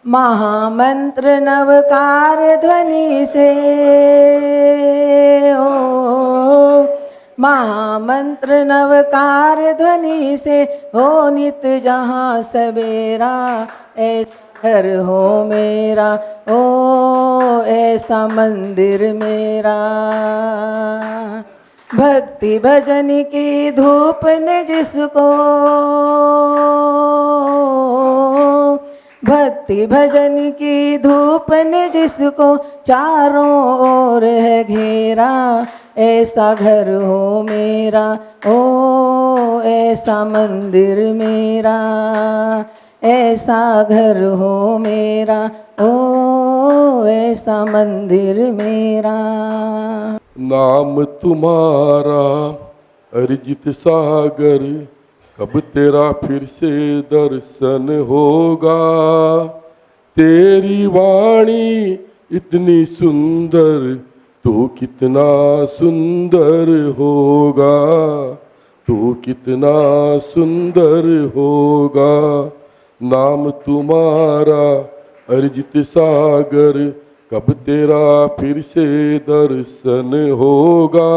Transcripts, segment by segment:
महामंत्र नवकार ध्वनि से हो, महामंत्र नवकार ध्वनि से हो नित जहाँ सवेरा, ऐसा घर हो मेरा, ओ ऐसा मंदिर मेरा। भक्ति भजन की धूप ने जिसको, भक्ति भजन की धूप ने जिसको चारों ओर है घेरा, ऐसा घर हो मेरा, ओ ऐसा मंदिर मेरा, ऐसा घर हो मेरा, ओ ऐसा मंदिर मेरा। नाम तुम्हारा अरिजित सागर, कब तेरा फिर से दर्शन होगा। तेरी वाणी इतनी सुंदर, तू कितना सुंदर होगा, तू कितना सुंदर होगा। नाम तुम्हारा अरिजित सागर, कब तेरा फिर से दर्शन होगा।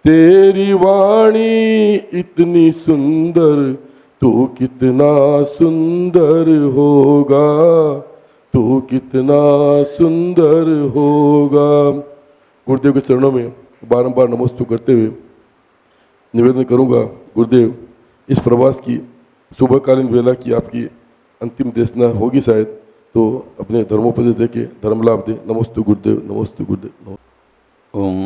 तेरी वाणी इतनी सुंदर, तू कितना सुंदर होगा, तू कितना सुंदर होगा। गुरुदेव के चरणों में बारंबार नमस्ते करते हुए निवेदन करूंगा, गुरुदेव इस प्रवास की सुबहकालीन वेला की आपकी अंतिम देशना होगी शायद, तो अपने धर्मोपदेश दे के धर्म लाभ दे। नमस्ते गुरुदेव, नमस्ते गुरुदेव। ओम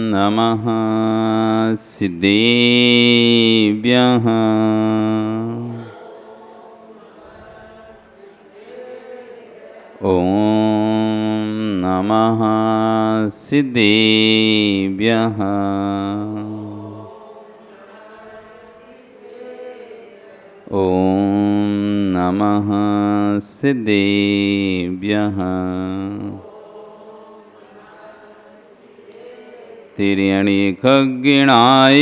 नमः सिद्धेभ्यः। ओम नमः सिद्धेभ्यः। ओम नमः सिद्धेभ्यः। तिर्यणि खग्गिणाय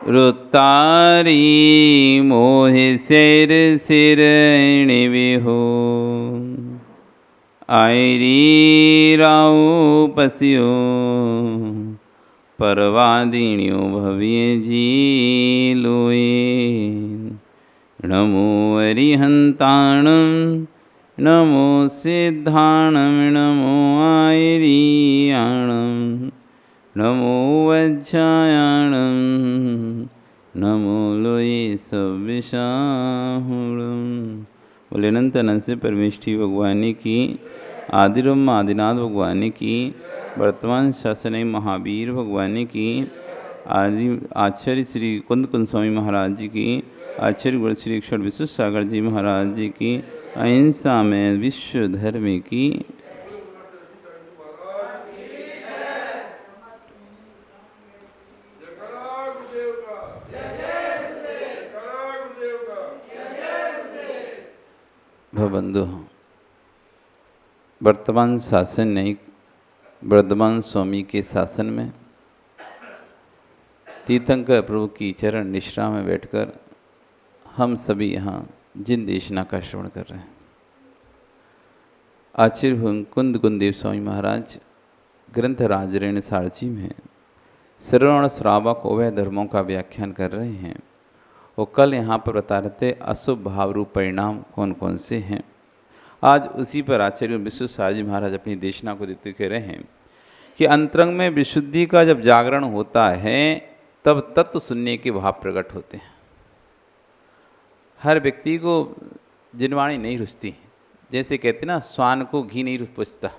रुत्तारी मोहि सिर सिरणी विहो। आयरी राउ पसियो परवादिन्यो भव्य जी लोए। नमो अरिहंताणं नमो सिद्धाणं नमो आयरीयाणं नमो वज्रायाणं नमो लोये सविशाहुणं। बोले अनंत अनंत से परमेष्ठी भगवान की, आदिरम आदिनाथ भगवान की, वर्तमान शासन महावीर भगवान की, आचार्य श्री कुंद कुंद स्वामी महाराज जी की, आचार्य गुरु श्री ईश्वर विश्व सागर जी महाराज जी की, अहिंसा में विश्व धर्म की। बंधु, वर्तमान शासन नहीं, वर्धमान स्वामी के शासन में तीर्थंकर प्रभु की चरण निश्रा में बैठकर हम सभी यहाँ जिन देशना का श्रवण कर रहे हैं। आचार्य कुंद कुंदेव स्वामी महाराज ग्रंथ राजरेण सारची में श्रवण श्रावक उभय धर्मों का व्याख्यान कर रहे हैं। वो कल यहाँ पर बता रहे थे अशुभ भाव रूप परिणाम कौन कौन से हैं। आज उसी पर आचार्य विश्व साजी महाराज अपनी देशना को देते कह रहे हैं कि अंतरंग में विशुद्धि का जब जागरण होता है तब तत्व सुनने के भाव प्रकट होते हैं। हर व्यक्ति को जिनवाणी नहीं रुचती, जैसे कहते ना स्वान को घी नहीं पुछता।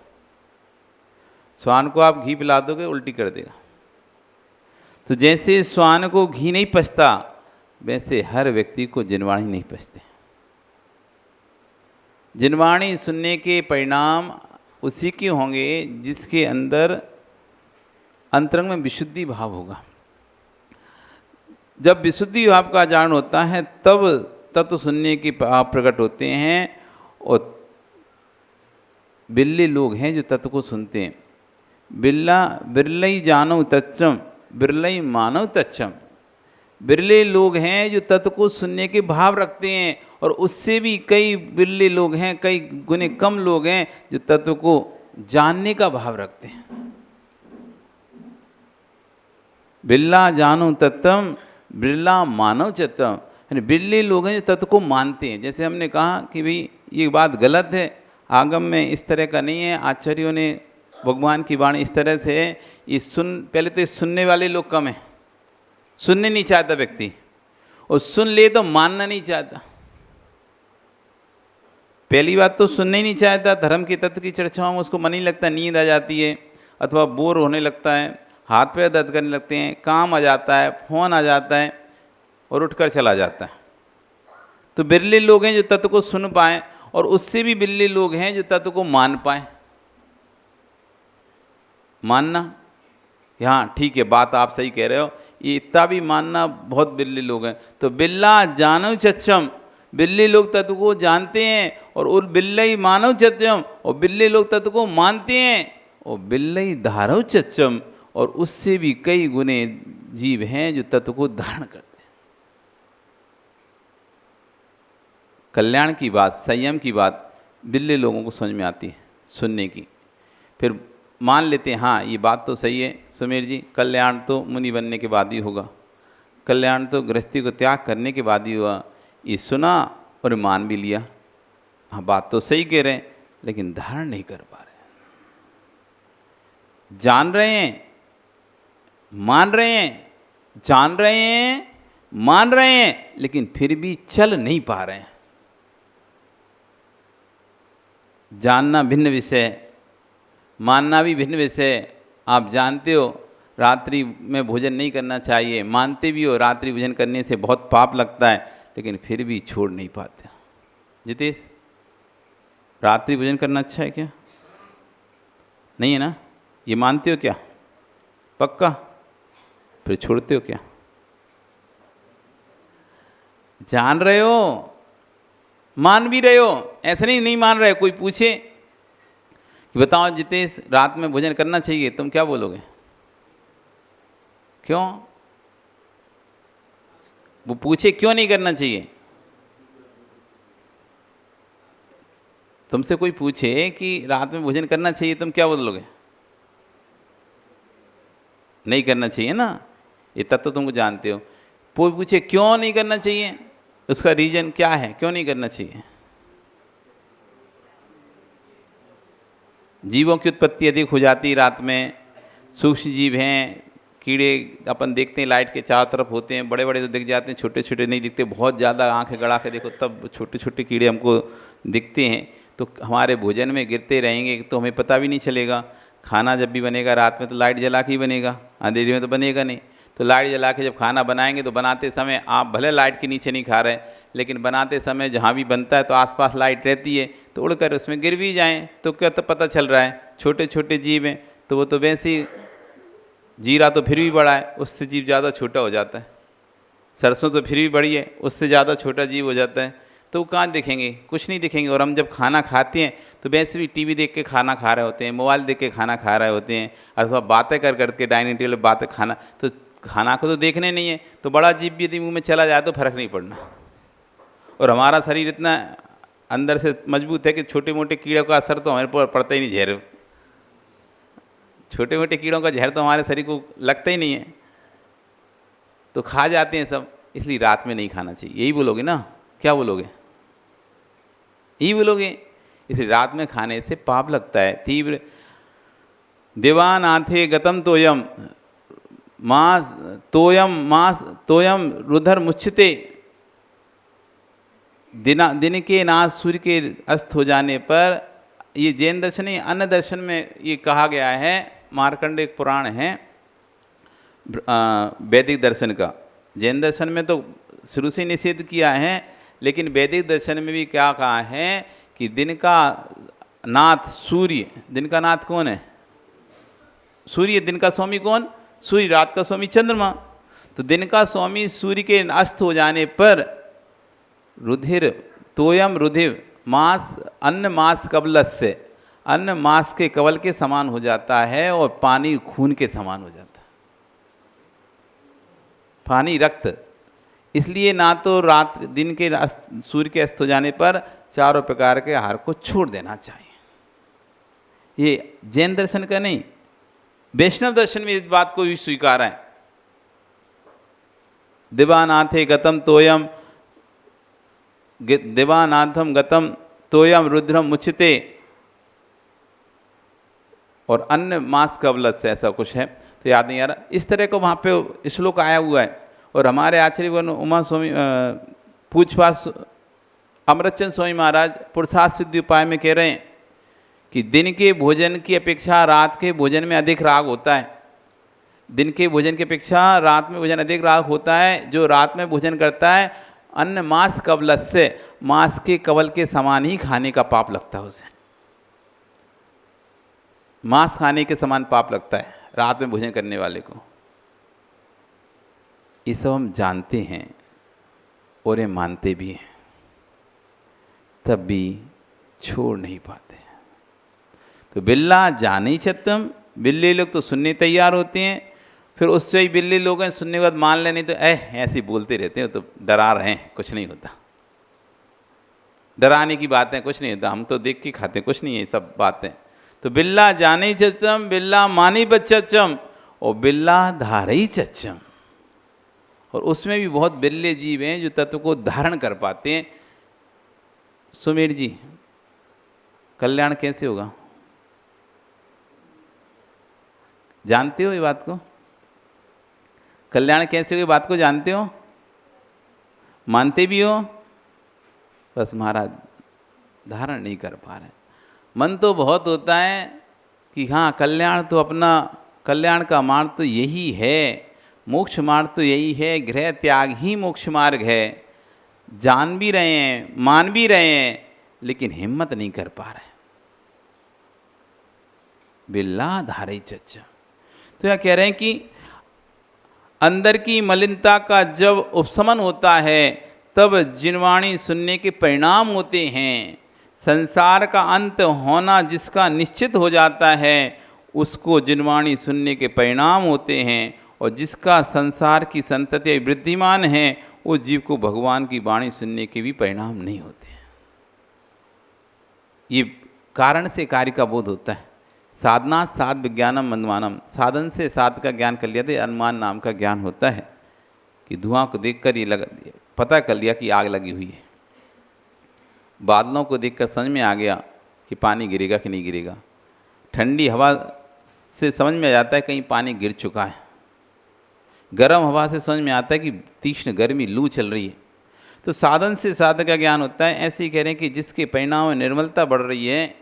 स्वान को आप घी पिला दोगे उल्टी कर देगा, तो जैसे स्वान को घी नहीं पचता वैसे हर व्यक्ति को जिनवाणी नहीं पचते। जिनवाणी सुनने के परिणाम उसी के होंगे जिसके अंदर अंतरंग में विशुद्धि भाव होगा। जब विशुद्धि भाव का जान होता है तब तत्व सुनने के भाव प्रकट होते हैं। और बिल्ले लोग हैं जो तत्व को सुनते हैं। बिरलई जानो तच्चम बिरलई मानव तच्चम। बिरले लोग हैं जो तत्व को सुनने के भाव रखते हैं, और उससे भी कई बिरले लोग हैं, कई गुने कम लोग हैं जो तत्व को जानने का भाव रखते हैं। बिरला जानो तत्वम, बिरला मानव चित्तम। बिरले लोग हैं जो तत्व को मानते हैं। जैसे हमने कहा कि भाई ये बात गलत है, आगम में इस तरह का नहीं है, आचार्यों ने भगवान की वाणी इस तरह से है, ये पहले तो सुनने वाले लोग कम हैं, सुनने नहीं चाहता व्यक्ति, और सुन ले तो मानना नहीं चाहता। पहली बात तो सुनने ही नहीं चाहता, धर्म के तत्व की चर्चाओं में उसको मन ही लगता, नींद आ जाती है, अथवा बोर होने लगता है, हाथ पैर दर्द करने लगते हैं, काम आ जाता है, फोन आ जाता है और उठकर चला जाता है। तो बिरले लोग हैं जो तत्व को सुन पाए, और उससे भी बिरले लोग हैं जो तत्व को मान पाए। मानना, हाँ ठीक है, बात आप सही कह रहे हो, ये इतना भी मानना बहुत बिरले लोग हैं। तो बिल्ला जानव चच्चम, बिल्ले लोग तत्व को जानते हैं, और उन बिल्लई मानव चच्चम, और बिल्ले लोग तत्व को मानते हैं, और बिल्लई धारव चच्चम, और उससे भी कई गुने जीव हैं जो तत्व को धारण करते हैं। कल्याण की बात, संयम की बात बिल्ले लोगों को समझ में आती है सुनने की, फिर मान लेते हैं हाँ ये बात तो सही है सुमेर जी, कल्याण तो मुनि बनने के बाद ही होगा, कल्याण तो गृहस्थी को त्याग करने के बाद ही हुआ। ये सुना और मान भी लिया, हाँ बात तो सही कह रहे हैं, लेकिन धारण नहीं कर पा रहे। जान रहे हैं, मान रहे हैं, जान रहे हैं, मान रहे हैं, लेकिन फिर भी चल नहीं पा रहे हैं। जानना भिन्न विषय, मानना भी भिन्न विषय। आप जानते हो रात्रि में भोजन नहीं करना चाहिए, मानते भी हो रात्रि भोजन करने से बहुत पाप लगता है, लेकिन फिर भी छोड़ नहीं पाते। जितेश, रात्रि भोजन करना अच्छा है क्या? नहीं है ना? ये मानते हो क्या? पक्का? फिर छोड़ते हो क्या? जान रहे हो, मान भी रहे हो, ऐसा नहीं मान रहे। कोई पूछे कि बताओ जितेश रात में भोजन करना चाहिए, तुम क्या बोलोगे? क्यों? वो पूछे क्यों नहीं करना चाहिए, तुमसे कोई पूछे कि रात में भोजन करना चाहिए, तुम क्या बोलोगे? नहीं करना चाहिए ना, ये तब तो तुमको जानते हो। कोई पूछे क्यों नहीं करना चाहिए, उसका रीजन क्या है, क्यों नहीं करना चाहिए? जीवों की उत्पत्ति अधिक हो जाती है रात में, सूक्ष्म जीव हैं, कीड़े अपन देखते हैं लाइट के चारों तरफ होते हैं, बड़े बड़े तो दिख जाते हैं, छोटे छोटे नहीं दिखते। बहुत ज़्यादा आंखें गड़ा के देखो तब छोटे छोटे कीड़े हमको दिखते हैं, तो हमारे भोजन में गिरते रहेंगे तो हमें पता भी नहीं चलेगा। खाना जब भी बनेगा रात में तो लाइट जला के ही बनेगा, अंधेरे में तो बनेगा नहीं। तो लाइट जला के जब खाना बनाएंगे तो बनाते समय आप भले लाइट के नीचे नहीं खा रहे, लेकिन बनाते समय जहाँ भी बनता है तो आसपास लाइट रहती है, तो उड़कर उसमें गिर भी जाएं तो क्या तो पता चल रहा है। छोटे छोटे जीव हैं तो वो तो वैसे ही, जीरा तो फिर भी बड़ा है, उससे जीव ज़्यादा छोटा हो जाता है। सरसों तो फिर भी बड़ी है, उससे ज़्यादा छोटा जीव हो जाता है। तो वो कहाँ दिखेंगे? कुछ नहीं दिखेंगे। और हम जब खाना खाते हैं तो वैसे भी टीवी देख के खाना खा रहे होते हैं, मोबाइल देख के खाना खा रहे होते हैं, अथवा बातें कर करके डाइनिंग टेबल बातें खाना, तो खाना को तो देखने नहीं है। तो बड़ा जीव भी यदि मुँह में चला जाए तो फर्क नहीं पड़ना। और हमारा शरीर इतना अंदर से मजबूत है कि छोटे मोटे कीड़ों का असर तो हमारे पर पड़ता ही नहीं। जहर, छोटे मोटे कीड़ों का जहर तो हमारे शरीर को लगता ही नहीं है, तो खा जाते हैं सब। इसलिए रात में नहीं खाना चाहिए, यही बोलोगे ना? क्या बोलोगे? यही बोलोगे। इसलिए रात में खाने से पाप लगता है। तीव्र देवानाथे गतम तोयम मास तोयम रुधर मुच्छते। दिन के नाथ सूर्य के अस्त हो जाने पर, ये जैन दर्शन है, अन्य दर्शन में ये कहा गया है, मार्कंड एक पुराण है वैदिक दर्शन का। जैन दर्शन में तो शुरू से निषेध किया है, लेकिन वैदिक दर्शन में भी क्या कहा है कि दिन का नाथ सूर्य, दिन का नाथ कौन है? सूर्य। दिन का स्वामी कौन? सूर्य। रात का स्वामी चंद्रमा। तो दिन का स्वामी सूर्य के अस्त हो जाने पर रुधिर तोयम रुधिर मास अन्न मास कबलत से, अन्न मास के कवल के समान हो जाता है, और पानी खून के समान हो जाता है। पानी रक्त इसलिए ना तो रात दिन के सूर्य के अस्त हो जाने पर चारों प्रकार के आहार को छोड़ देना चाहिए। ये जैन दर्शन का नहीं, वैष्णव दर्शन में इस बात को भी स्वीकार है। दिवानाथे गतम तोयम, दिवानाथम गतम तोयम रुद्रम मुच्यते, और अन्य मास कवलत से ऐसा कुछ है, तो याद नहीं आ रहा। इस तरह का वहाँ पे श्लोक आया हुआ है। और हमारे आचार्य उमा स्वामी पूछपाछ अमृतचंद स्वामी महाराज पुरुषार्थ सिद्धि उपाय में कह रहे हैं कि दिन के भोजन की अपेक्षा रात के भोजन में अधिक राग होता है। दिन के भोजन की अपेक्षा रात में भोजन अधिक राग होता है। जो रात में भोजन करता है अन्न मांस कवलत से, मांस के कवल के समान ही खाने का पाप लगता है उसे। मांस खाने के समान पाप लगता है रात में भोजन करने वाले को। ये सब हम जानते हैं और ये मानते भी हैं, तब भी छोड़ नहीं पाते। तो बिल्ला जानी छत्तम, बिल्ली लोग तो सुनने तैयार होते हैं, फिर उससे ही बिल्ली लोग हैं सुनने के बाद मान लेने तो ऐसे बोलते रहते हैं, तो डरा रहे हैं, कुछ नहीं होता। डराने की बातें कुछ नहीं होता, हम तो देख के खाते हैं, कुछ नहीं है ये सब बातें। तो बिल्ला जानी चच्चम, बिल्ला मानी बच्चम, और बिल्ला धारई चच्चम। और उसमें भी बहुत बिल्ले जीव हैं जो तत्व को धारण कर पाते हैं। सुमेर जी, कल्याण कैसे होगा? जानते हो ये बात को? कल्याण कैसे होगी बात को जानते हो? मानते भी हो? बस महाराज धारण नहीं कर पा रहे। मन तो बहुत होता है कि हाँ कल्याण तो अपना, कल्याण का मार्ग तो यही है, मोक्ष मार्ग तो यही है, गृह त्याग ही मोक्ष मार्ग है। जान भी रहे हैं, मान भी रहे हैं, लेकिन हिम्मत नहीं कर पा रहे। बिल्ला धारे चच्चा। तो यह कह रहे हैं कि अंदर की मलिनता का जब उपशमन होता है तब जिनवाणी सुनने के परिणाम होते हैं। संसार का अंत होना जिसका निश्चित हो जाता है उसको जिनवाणी सुनने के परिणाम होते हैं, और जिसका संसार की संतति वृद्धिमान है उस जीव को भगवान की वाणी सुनने के भी परिणाम नहीं होते हैं। ये कारण से कार्य का बोध होता है। साधना साध विज्ञानम मनमानम, साधन से साध का ज्ञान कर लिया था, अनुमान नाम का ज्ञान होता है कि धुआं को देखकर ये पता कर लिया कि आग लगी हुई है। बादलों को देखकर समझ में आ गया कि पानी गिरेगा कि नहीं गिरेगा। ठंडी हवा से समझ में आ जाता है कहीं पानी गिर चुका है। गर्म हवा से समझ में आता है कि तीक्ष्ण गर्मी लू चल रही है। तो साधन से साधक का ज्ञान होता है। ऐसे ही कह रहे हैं कि जिसके परिणाम में निर्मलता बढ़ रही है,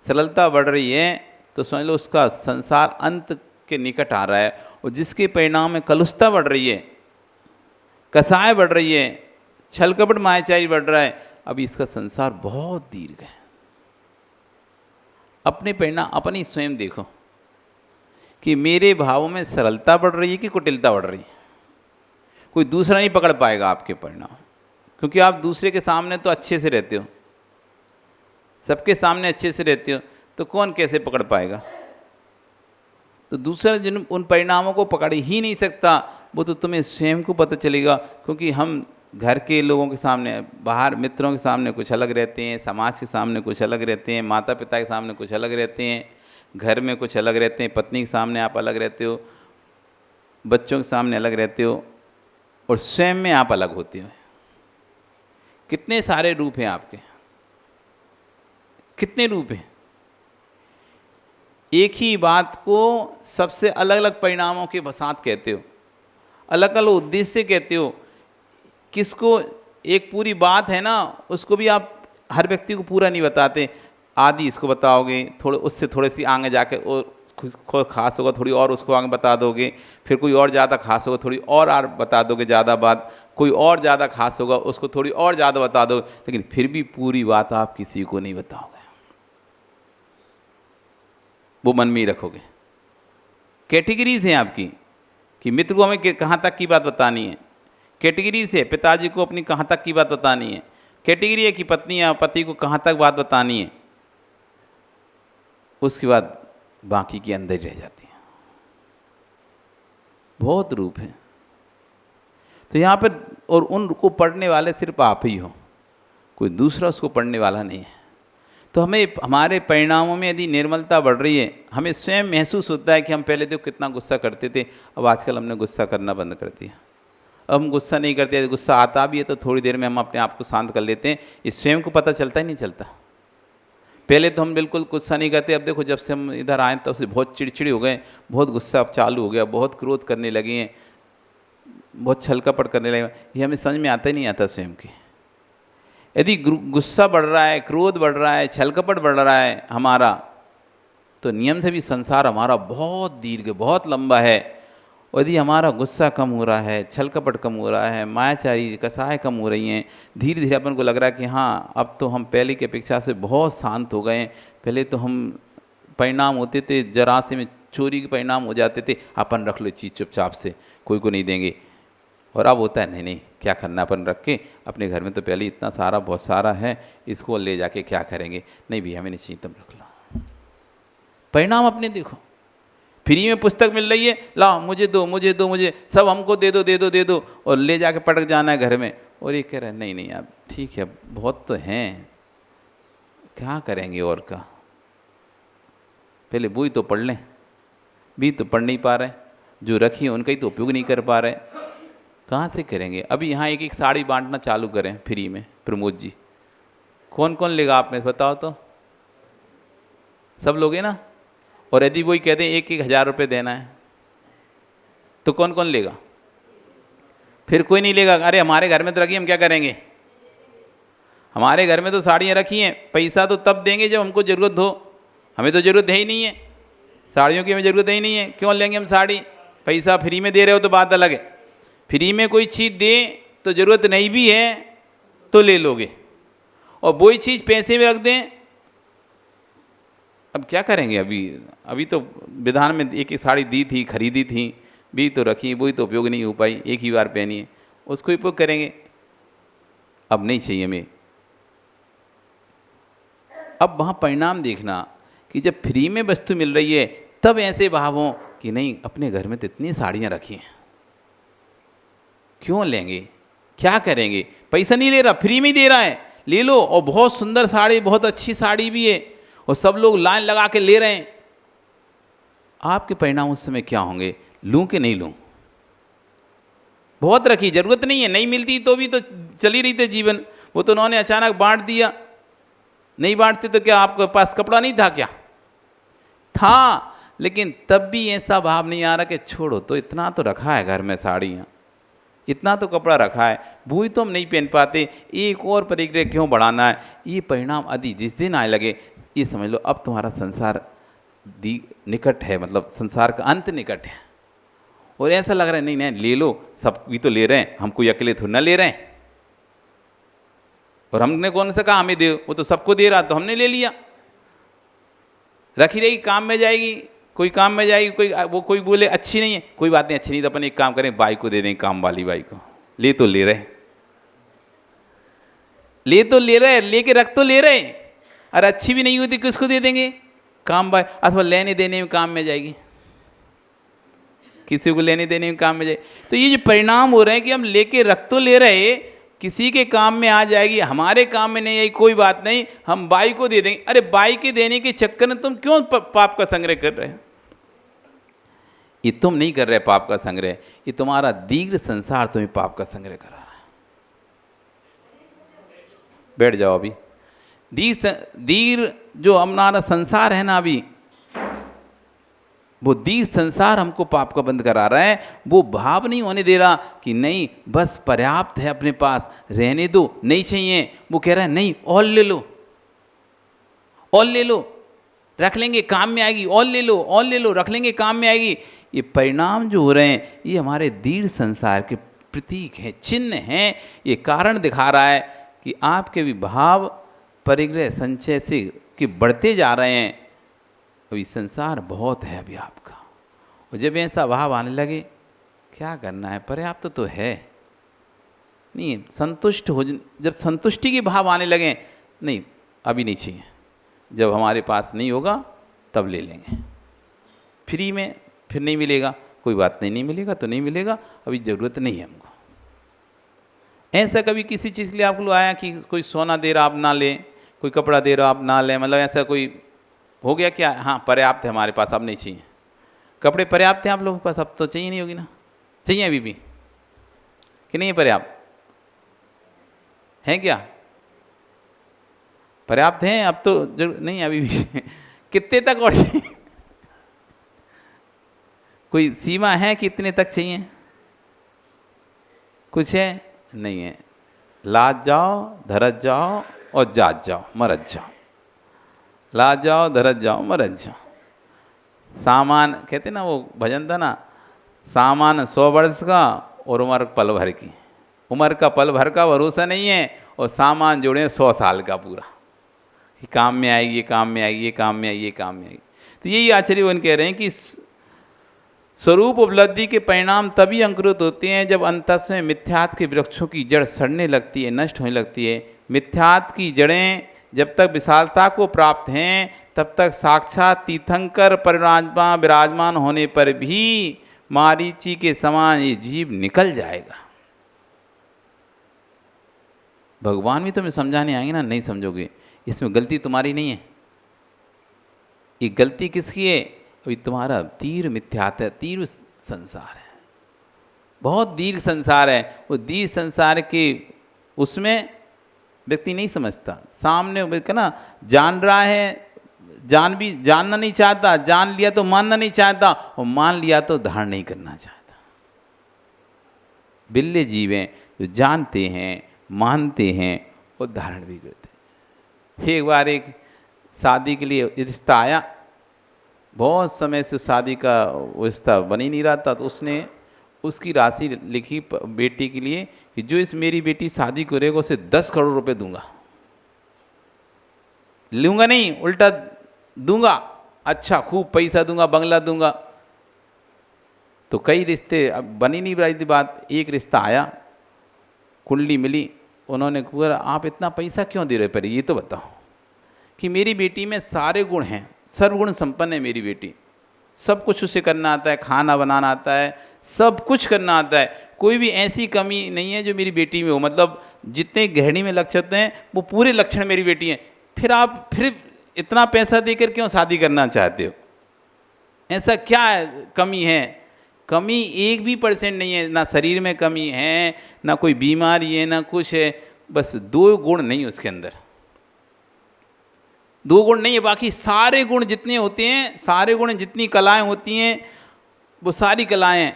सरलता बढ़ रही है, तो समझ लो उसका संसार अंत के निकट आ रहा है। और जिसके परिणाम में कलुषता बढ़ रही है, कसाय बढ़ रही है, छल कपट मायाचारी बढ़ रहा है, अभी इसका संसार बहुत दीर्घ है। अपने परिणाम अपनी स्वयं देखो कि मेरे भावों में सरलता बढ़ रही है कि कुटिलता बढ़ रही है। कोई दूसरा नहीं पकड़ पाएगा आपके परिणाम, क्योंकि आप दूसरे के सामने तो अच्छे से रहते हो, सबके सामने अच्छे से रहते हो, तो कौन कैसे पकड़ पाएगा? तो दूसरा जिन उन परिणामों को पकड़ ही नहीं सकता, वो तो तुम्हें स्वयं को पता चलेगा। क्योंकि हम घर के लोगों के सामने, बाहर मित्रों के सामने कुछ अलग रहते हैं, समाज के सामने कुछ अलग रहते हैं, माता पिता के सामने कुछ अलग रहते हैं, घर में कुछ अलग रहते हैं, पत्नी के सामने आप अलग रहते हो, बच्चों के सामने अलग रहते हो, और स्वयं में आप अलग होते हो। कितने सारे रूप हैं आपके, कितने रूप हैं। एक ही बात को सबसे अलग अलग परिणामों के साथ कहते हो, अलग अलग उद्देश्य कहते हो। किसको एक पूरी बात है ना, उसको भी आप हर व्यक्ति को पूरा नहीं बताते। आदि इसको बताओगे, थोड़े उससे थोड़ी सी आगे जाके और खास होगा, थोड़ी और उसको आगे बता दोगे, फिर कोई और ज़्यादा खास होगा, थोड़ी और बता दोगे ज़्यादा बात, कोई और ज़्यादा खास होगा उसको थोड़ी और ज़्यादा बता दोगे, लेकिन फिर भी पूरी बात आप किसी को नहीं बताओगे, वो मन में ही रखोगे। कैटेगरीज हैं आपकी कि मित्र को हमें कहाँ तक की बात बतानी है, कैटेगरी से पिताजी को अपनी कहाँ तक की बात बतानी है, कैटेगरी है कि पत्नी या पति को कहाँ तक बात बतानी है, उसके बाद बाकी के अंदर रह जाती है। बहुत रूप है। तो यहाँ पर और उनको पढ़ने वाले सिर्फ आप ही हो, कोई दूसरा उसको पढ़ने वाला नहीं है। तो हमें हमारे परिणामों में यदि निर्मलता बढ़ रही है, हमें स्वयं महसूस होता है कि हम पहले तो कितना गुस्सा करते थे, अब आजकल हमने गुस्सा करना बंद कर दिया। अब हम गुस्सा नहीं करते, गुस्सा आता भी है तो थोड़ी देर में हम अपने आप को शांत कर लेते हैं, ये स्वयं को पता चलता ही नहीं चलता। पहले तो हम बिल्कुल गुस्सा नहीं करते, अब देखो जब से हम इधर आए तब से बहुत चिड़चिड़ी हो गए, बहुत गुस्सा अब चालू हो गया, बहुत क्रोध करने लगे हैं, बहुत छल कपट करने लगे। ये हमें समझ में आता ही नहीं आता स्वयं की। यदि गुस्सा बढ़ रहा है, क्रोध बढ़ रहा है, छल कपट बढ़ रहा है हमारा, तो नियम से भी संसार हमारा बहुत दीर्घ, बहुत लंबा है। और यदि हमारा गुस्सा कम हो रहा है, छल कपट कम हो रहा है, मायाचारी कसाएँ कम हो रही हैं, धीरे धीरे अपन को लग रहा है कि हाँ अब तो हम पहले की अपेक्षा से बहुत शांत हो गए हैं। पहले तो हम परिणाम होते थे, जरा से में चोरी के परिणाम हो जाते थे, अपन रख लो चीज़ चुपचाप से, कोई को नहीं देंगे। और अब होता है नहीं नहीं क्या करना, अपन रख के अपने घर में तो पहले इतना सारा बहुत सारा है, इसको ले जाके क्या करेंगे, नहीं भैया हमें नहीं चाहिए, तुम रख लो। परिणाम अपने देखो, फ्री में पुस्तक मिल रही है, लाओ मुझे दो मुझे दो, मुझे सब हमको दे दो दे दो दे दो, और ले जाके पटक जाना है घर में। और ये कह रहा है नहीं नहीं आप ठीक है बहुत तो हैं, क्या करेंगे और का, पहले वो ही तो पढ़ लें, भी तो पढ़ नहीं पा रहे, जो रखी है उनका ही तो उपयोग नहीं कर पा रहे, कहाँ से करेंगे। अभी यहाँ एक एक साड़ी बांटना चालू करें फ्री में, प्रमोद जी कौन कौन लेगा आप में बताओ तो, सब लोगे ना। और यदि वही कहते हैं 1,000 रुपये देना है तो कौन कौन लेगा, फिर कोई नहीं लेगा। अरे हमारे घर में तो रखी, हम क्या करेंगे, हमारे घर में तो साड़ियाँ रखी हैं, पैसा तो तब देंगे जब हमको ज़रूरत हो, हमें तो ज़रूरत है ही नहीं है, साड़ियों की हमें ज़रूरत ही नहीं है, क्यों लेंगे हम साड़ी। पैसा फ्री में दे रहे हो तो बात अलग है, फ्री में कोई चीज़ दे तो ज़रूरत नहीं भी है तो ले लोगे, और वही चीज़ पैसे में रख दें, अब क्या करेंगे। अभी तो विधान में एक एक साड़ी दी थी, खरीदी थी, भी तो रखी, वही तो उपयोग नहीं हो पाई, एक ही बार पहनी है, उसको उपयोग करेंगे। अब नहीं चाहिए हमें। अब वहाँ परिणाम देखना कि जब फ्री में वस्तु मिल रही है तब ऐसे भाव हों कि नहीं अपने घर में तो इतनी साड़ियाँ रखी हैं, क्यों लेंगे, क्या करेंगे, पैसा नहीं ले रहा, फ्री में दे रहा है, ले लो। और बहुत सुंदर साड़ी, बहुत अच्छी साड़ी भी है, और सब लोग लाइन लगा के ले रहे हैं। आपके परिणाम उस समय क्या होंगे, लूं कि नहीं लूं। बहुत रखी, जरूरत नहीं है, नहीं मिलती तो भी तो चली रही थी जीवन, वो तो उन्होंने अचानक बांट दिया। नहीं बांटते तो क्या आपके पास कपड़ा नहीं था क्या, था, लेकिन तब भी ऐसा भाव नहीं आ रहा कि छोड़ो तो, इतना तो रखा है घर में साड़ियाँ, इतना तो कपड़ा रखा है, वही तो हम नहीं पहन पाते, एक और परिग्रह क्यों बढ़ाना है। ये परिणाम यदि जिस दिन आने लगे, ये समझ लो अब तुम्हारा संसार निकट है, मतलब संसार का अंत निकट है। और ऐसा लग रहा है नहीं नहीं ले लो, सब भी तो ले रहे हैं, हम कोई अकेले थोड़ा ना ले रहे हैं, और हमने कौन सा कहा हमें दे, वो तो सबको दे रहा तो हमने ले लिया। रखी रहेगी, काम में जाएगी, कोई काम में जाएगी, कोई बोले अच्छी नहीं है, कोई बात नहीं अच्छी नहीं तो अपन एक काम करें बाई को दे दें, काम वाली बाई को। ले तो ले रहे, ले तो ले रहे, लेके रख तो ले रहे, अरे अच्छी भी नहीं होती किसको दे देंगे, काम बाई, अथवा लेने देने में काम में जाएगी, किसी को लेने देने में काम में जाएगी। तो ये जो परिणाम हो रहे हैं कि हम लेके रख तो ले रहे, किसी के काम में आ जाएगी, हमारे काम में नहीं आई, कोई बात नहीं, हम बाई को दे देंगे। अरे बाई के देने के चक्कर में तुम क्यों पाप का संग्रह कर रहे हो। ये तुम नहीं कर रहे पाप का संग्रह, ये तुम्हारा दीर्घ संसार तुम्हें पाप का संग्रह करा रहा है। बैठ जाओ। अभी दीर्घ जो हमारा संसार है ना, अभी वो दीर्घ संसार हमको पाप का बंद करा रहा है। वो भाव नहीं होने दे रहा कि नहीं बस पर्याप्त है, अपने पास रहने दो, नहीं चाहिए। वो कह रहा है नहीं और ले लो, और ले लो, रख लेंगे काम में आएगी, और ले लो, और ले लो, रख लेंगे काम में आएगी। ये परिणाम जो हो रहे हैं ये हमारे दीर्घ संसार के प्रतीक हैं, चिन्ह हैं। ये कारण दिखा रहा है कि आपके भी भाव परिग्रह संचय से कि बढ़ते जा रहे हैं। अभी संसार बहुत है अभी आपका, और जब ऐसा भाव आने लगे क्या करना है, पर्याप्त तो है नहीं, संतुष्ट हो, जब संतुष्टि के भाव आने लगे नहीं अभी नहीं चाहिए, जब हमारे पास नहीं होगा तब ले लेंगे, फ्री में फिर नहीं मिलेगा, कोई बात नहीं, नहीं मिलेगा तो नहीं मिलेगा, अभी ज़रूरत नहीं है हमको। ऐसा कभी किसी चीज़ के लिए आपको आया कि कोई सोना दे रहा आप ना लें, कोई कपड़ा दे रहा आप ना लें, मतलब ऐसा कोई हो गया क्या? हाँ पर्याप्त है हमारे पास, अब नहीं चाहिए। कपड़े पर्याप्त हैं आप लोगों के पास, अब तो चाहिए नहीं होगी ना? चाहिए अभी भी कि नहीं है पर्याप्त? है क्या पर्याप्त हैं? अब तो जरूर नहीं, अभी भी कितने तक और चाहिए? कोई सीमा है कि इतने तक चाहिए? कुछ है? नहीं है। लाज जाओ, धरत जाओ और जात जाओ, मरत जाओ। लाज जाओ, धरत जाओ, मरत जाओ। सामान कहते ना, वो भजन था ना, सामान 100 वर्ष का और उम्र पल भर की। उम्र का पल भर का भरोसा नहीं है, और सामान जोड़े 100 साल का पूरा, कि काम में आएगी, ये काम में आएगी, ये काम में आएगी, ये काम में आएगी। तो यही आचार्यवन कह रहे हैं कि स्वरूप उपलब्धि के परिणाम तभी अंकुरित होते हैं जब अंतस में मिथ्यात्व के वृक्षों की जड़ सड़ने लगती है, नष्ट होने लगती है। मिथ्यात्व की जड़ें जब तक विशालता को प्राप्त हैं, तब तक साक्षात तीर्थंकर परिराजमान विराजमान होने पर भी मारीची के समान ये जीव निकल जाएगा। भगवान भी तुम्हें समझाने आएंगे ना, नहीं समझोगे। इसमें गलती तुम्हारी नहीं है। ये गलती किसकी है? अभी तुम्हारा तीव्र मिथ्यात्व है, तीव्र संसार है, बहुत दीर्घ संसार है। वो दीर्घ संसार के उसमें व्यक्ति नहीं समझता। सामने ना जान रहा है, जान भी जानना नहीं चाहता, जान लिया तो मानना नहीं चाहता, और मान लिया तो धारण नहीं करना चाहता। बिल्ले जीव हैं जो जानते हैं, मानते हैं और धारण भी करते हैं। एक बार एक शादी के लिए रिश्ता आया, बहुत समय से शादी का रिश्ता बन ही नहीं रहा था, तो उसने उसकी राशि लिखी बेटी के लिए कि जो इस मेरी बेटी शादी करेगा उसे 10 करोड़ रुपए दूंगा। लूंगा नहीं, उल्टा दूंगा, अच्छा खूब पैसा दूंगा, बंगला दूंगा। तो कई रिश्ते, अब बन ही नहीं रही थी बात। एक रिश्ता आया, कुंडली मिली, उन्होंने कहा आप इतना पैसा क्यों दे रहे? पर ये तो बताओ कि मेरी बेटी में सारे गुण हैं, सर्वगुण संपन्न है मेरी बेटी, सब कुछ उसे करना आता है, खाना बनाना आता है, सब कुछ करना आता है, कोई भी ऐसी कमी नहीं है जो मेरी बेटी में हो। मतलब जितने गृहिणी में लक्षण होते हैं वो पूरे लक्षण मेरी बेटी हैं। फिर आप फिर इतना पैसा देकर क्यों शादी करना चाहते हो? ऐसा क्या कमी है? कमी 1% नहीं है, ना शरीर में कमी है, ना कोई बीमारी है, ना कुछ है। बस 2 गुण नहीं उसके अंदर, 2 गुण नहीं है। बाकी सारे गुण जितने होते हैं, सारे गुण जितनी कलाएं होती हैं, वो सारी कलाएं,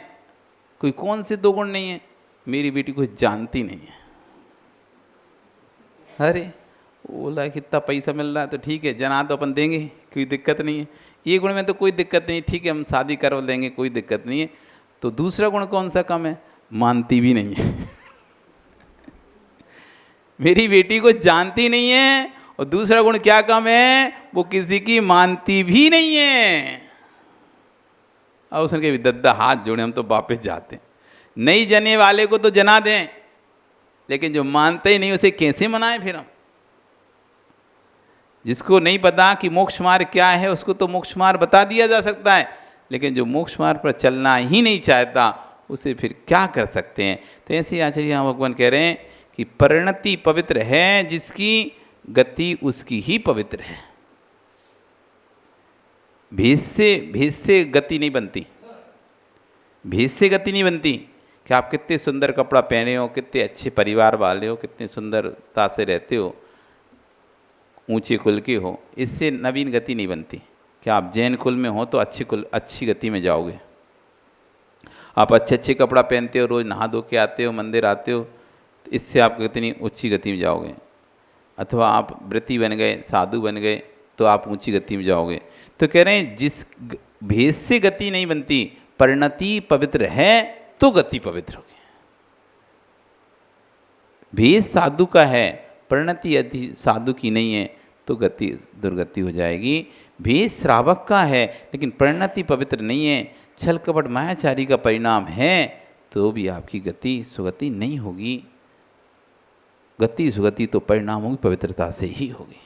कोई कौन से 2 गुण नहीं है? मेरी बेटी कुछ जानती नहीं है। अरे बोला कितना पैसा मिल रहा है तो ठीक है, जना तो अपन देंगे, कोई दिक्कत नहीं है। ये गुण में तो कोई दिक्कत नहीं, ठीक है हम शादी करवा देंगे, कोई दिक्कत नहीं है। तो दूसरा गुण कौन सा कम है? मानती भी नहीं है। मेरी बेटी को जानती नहीं है, और दूसरा गुण क्या कम है? वो किसी की मानती भी नहीं है। और उसने कहा दद्दा हाथ जोड़े, हम तो वापस जाते हैं। नहीं जने वाले को तो जना दें, लेकिन जो मानते ही नहीं उसे कैसे मनाएं फिर हम? जिसको नहीं पता कि मोक्ष मार्ग क्या है, उसको तो मोक्ष मार्ग बता दिया जा सकता है, लेकिन जो मोक्ष मार्ग पर चलना ही नहीं चाहता उसे फिर क्या कर सकते हैं? तो ऐसे आचार्य भगवान कह रहे हैं कि परिणति पवित्र है जिसकी गति उसकी ही पवित्र है। भेद से गति नहीं बनती, भेद से गति नहीं बनती। कि आप कितने सुंदर कपड़ा पहने हो, कितने अच्छे परिवार वाले हो, कितने सुंदरता से रहते हो, ऊंचे कुल के हो, इससे नवीन गति नहीं बनती। कि आप जैन कुल में हो तो अच्छी गति में जाओगे। आप अच्छे कपड़ा पहनते हो, रोज़ नहा धो के आते हो, मंदिर आते हो, तो इससे आप कितनी ऊंची गति में जाओगे। अथवा आप व्रती बन गए, साधु बन गए, तो आप ऊंची गति में जाओगे। तो कह रहे हैं जिस भेद से गति नहीं बनती, परिणति पवित्र है तो गति पवित्र होगी। भेद साधु का है, परिणति यदि साधु की नहीं है तो गति दुर्गति हो जाएगी। भेद श्रावक का है लेकिन परिणति पवित्र नहीं है, छल कपट मायाचारी का परिणाम है, तो भी आपकी गति सुगति नहीं होगी। गति सुगति तो परिणाम होगी पवित्रता से ही होगी।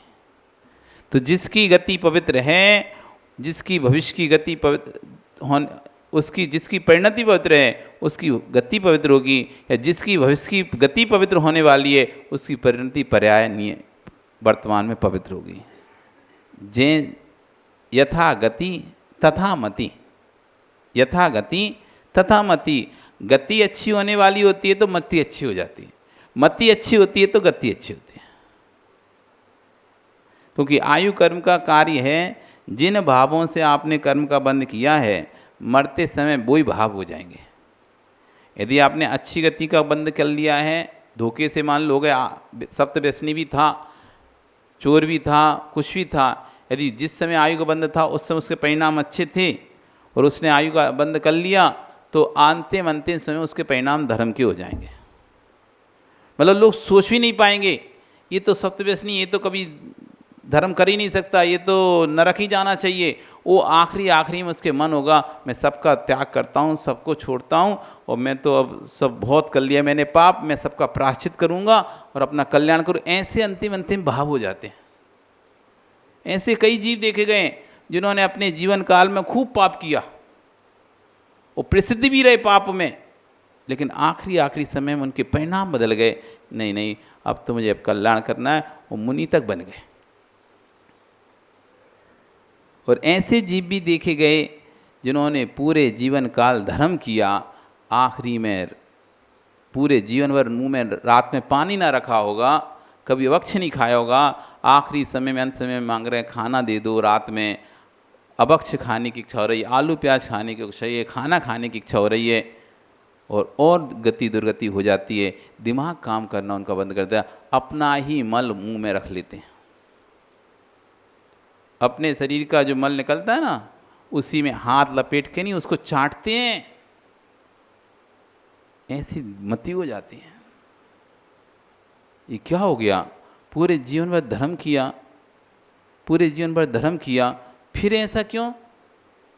तो जिसकी गति पवित्र है, जिसकी भविष्य की गति पवित्र उसकी जिसकी परिणति पवित्र है उसकी गति पवित्र होगी, या जिसकी भविष्य की गति पवित्र होने वाली है उसकी परिणति पर्याय नहीं है वर्तमान में पवित्र होगी। जे यथा गति तथा मति, यथा गति तथा मति। गति अच्छी होने वाली होती है तो मति अच्छी हो जाती है, मति अच्छी होती है तो गति अच्छी होती है। क्योंकि आयु कर्म का कार्य है, जिन भावों से आपने कर्म का बंध किया है मरते समय वही भाव हो जाएंगे। यदि आपने अच्छी गति का बंध कर लिया है, धोखे से मान लो गए, सप्तव्यसनी भी था, चोर भी था, कुछ भी था, यदि जिस समय आयु का बंध था उस समय उसके परिणाम अच्छे थे और उसने आयु का बंध कर लिया तो अंतिम समय उसके परिणाम धर्म के हो जाएंगे। मतलब लोग सोच भी नहीं पाएंगे ये तो सप्तव्यसनी, ये तो कभी धर्म कर ही नहीं सकता, ये तो नरक ही जाना चाहिए। वो आखिरी में उसके मन होगा मैं सबका त्याग करता हूँ, सबको छोड़ता हूँ और मैं तो अब सब बहुत कर लिया मैंने पाप, मैं सबका प्रायश्चित करूँगा और अपना कल्याण करूँ। ऐसे अंतिम भाव हो जाते हैं। ऐसे कई जीव देखे गए जिन्होंने अपने जीवन काल में खूब पाप किया, वो प्रसिद्ध भी रहे पाप में, लेकिन आखिरी समय में उनके परिणाम बदल गए। नहीं अब तो मुझे अब कल्याण करना है, वो मुनि तक बन गए। और ऐसे जीव भी देखे गए जिन्होंने पूरे जीवन काल धर्म किया, आखिरी में पूरे जीवन भर मुंह में रात में पानी ना रखा होगा, कभी वक्ष नहीं खाया होगा, आखिरी समय में अंत समय में मांग रहे हैं खाना दे दो, रात में अभक्ष खाने की इच्छा हो रही है, आलू प्याज खाने की इच्छा है, खाना खाने की इच्छा हो रही है और गति दुर्गति हो जाती है। दिमाग काम करना उनका बंद कर दिया, अपना ही मल मुंह में रख लेते हैं। अपने शरीर का जो मल निकलता है ना उसी में हाथ लपेट के नहीं उसको चाटते हैं, ऐसी मति हो जाती है। ये क्या हो गया? पूरे जीवन भर धर्म किया, पूरे जीवन भर धर्म किया, फिर ऐसा क्यों?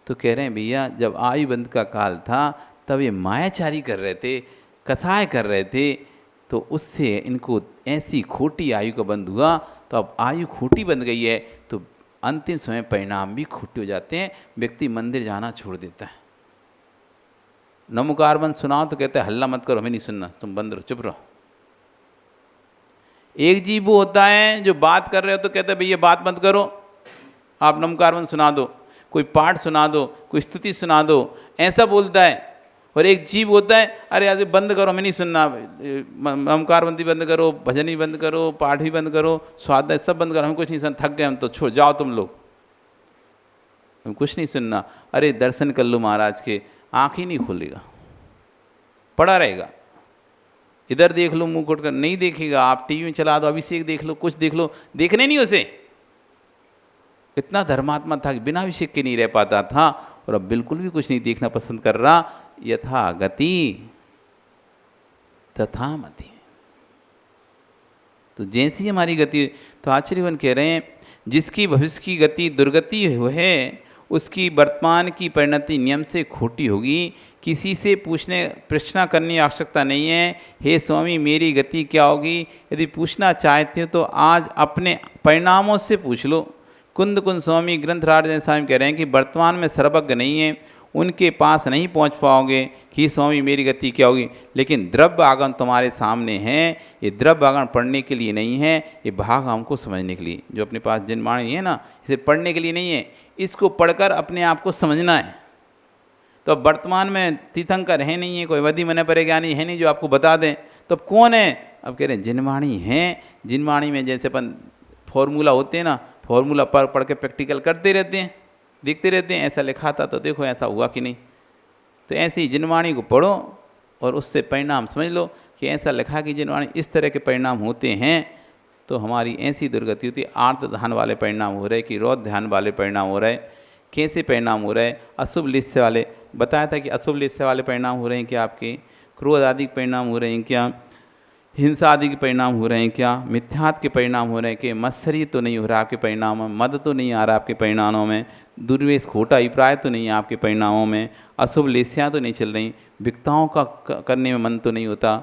तो कह रहे हैं भैया जब आयु बंध का काल था तब ये मायाचारी कर रहे थे, कसाय कर रहे थे, तो उससे इनको ऐसी खोटी आयु का बंध हुआ। तो अब आयु खोटी बन गई है तो अंतिम समय परिणाम भी खोटे हो जाते हैं, व्यक्ति मंदिर जाना छोड़ देता है। नमोकार बंद सुनाओ तो कहते हैं हल्ला मत करो, हमें नहीं सुनना, तुम बंद रहो, चुप रहो। एक जीव वो होता है जो बात कर रहे हो तो कहते हैं भैया बात मत करो, आप नमोकार बंद सुना दो, कोई पाठ सुना दो, कोई स्तुति सुना दो, ऐसा बोलता है। और एक जीव होता है अरे आज बंद करो, हमें नहीं सुनना, नमकार बंदी बंद करो, भजन भी बंद करो, पाठ भी बंद करो, स्वाध्याय सब बंद करो, हम कुछ नहीं सुन, थक गए हम तो, छोड़ जाओ तुम लोग, हम कुछ नहीं सुनना। अरे दर्शन कर लो महाराज के, आँख ही नहीं खोलेगा, पड़ा रहेगा। इधर देख लो मुंह खोट कर, नहीं देखेगा। आप टीवी में चला दो, अभिषेक देख लो, कुछ देख लो, देखने नहीं उसे। इतना धर्मात्मा था कि बिना अभिषेक के नहीं रह पाता था और अब बिल्कुल भी कुछ नहीं देखना पसंद कर रहा। यथा गति तथा मति। तो जैसी हमारी गति, तो आचार्यवन कह रहे हैं जिसकी भविष्य की गति दुर्गति है उसकी वर्तमान की परिणति नियम से खोटी होगी। किसी से प्रश्न करने की आवश्यकता नहीं है, हे स्वामी मेरी गति क्या होगी। यदि पूछना चाहते हो तो आज अपने परिणामों से पूछ लो। कुंद स्वामी ग्रंथराज स्वामी कह रहे हैं कि वर्तमान में सर्वज्ञ नहीं है, उनके पास नहीं पहुंच पाओगे कि स्वामी मेरी गति क्या होगी। लेकिन द्रव्य आगम तुम्हारे सामने है, ये द्रव्य आगम पढ़ने के लिए नहीं है, ये भाग हमको समझने के लिए। जो अपने पास जिनवाणी है ना, इसे पढ़ने के लिए नहीं है, इसको पढ़कर अपने आप को समझना है। तो अब वर्तमान में तीर्थंकर है नहीं है, कोई वधि मन परिज्ञानी है नहीं जो आपको बता दें, तो अब कौन है? अब कह रहे हैं जिनवाणी है। जिनवाणी में जैसे अपन फॉर्मूला होते हैं ना, फॉर्मूला पढ़ के प्रैक्टिकल करते रहते हैं, देखते रहते हैं, ऐसा लिखा था तो देखो ऐसा हुआ कि नहीं। तो ऐसी जिनवाणी को पढ़ो और उससे परिणाम समझ लो कि ऐसा लिखा कि जिनवाणी इस तरह के परिणाम होते हैं तो हमारी ऐसी दुर्गति होती है। आर्त ध्यान वाले परिणाम हो रहे कि रोध ध्यान वाले परिणाम हो रहे, कैसे परिणाम हो रहे? अशुभ लिस्य वाले, बताया था कि अशुभ लिस्य वाले परिणाम हो रहे हैं क्या? आपके क्रोध आदि के परिणाम हो रहे हैं क्या? हिंसा आदि के परिणाम हो रहे हैं क्या? मिथ्यात के परिणाम हो रहे हैं कि मत्सरी तो नहीं हो रहा आपके परिणामों में, मद तो नहीं आ रहा आपके परिणामों में, दुर्वेश खोटा अभिप्राय तो नहीं है आपके परिणामों में, अशुभ लेस्याँ तो नहीं चल रही, विक्ताओं का करने में मन तो नहीं होता,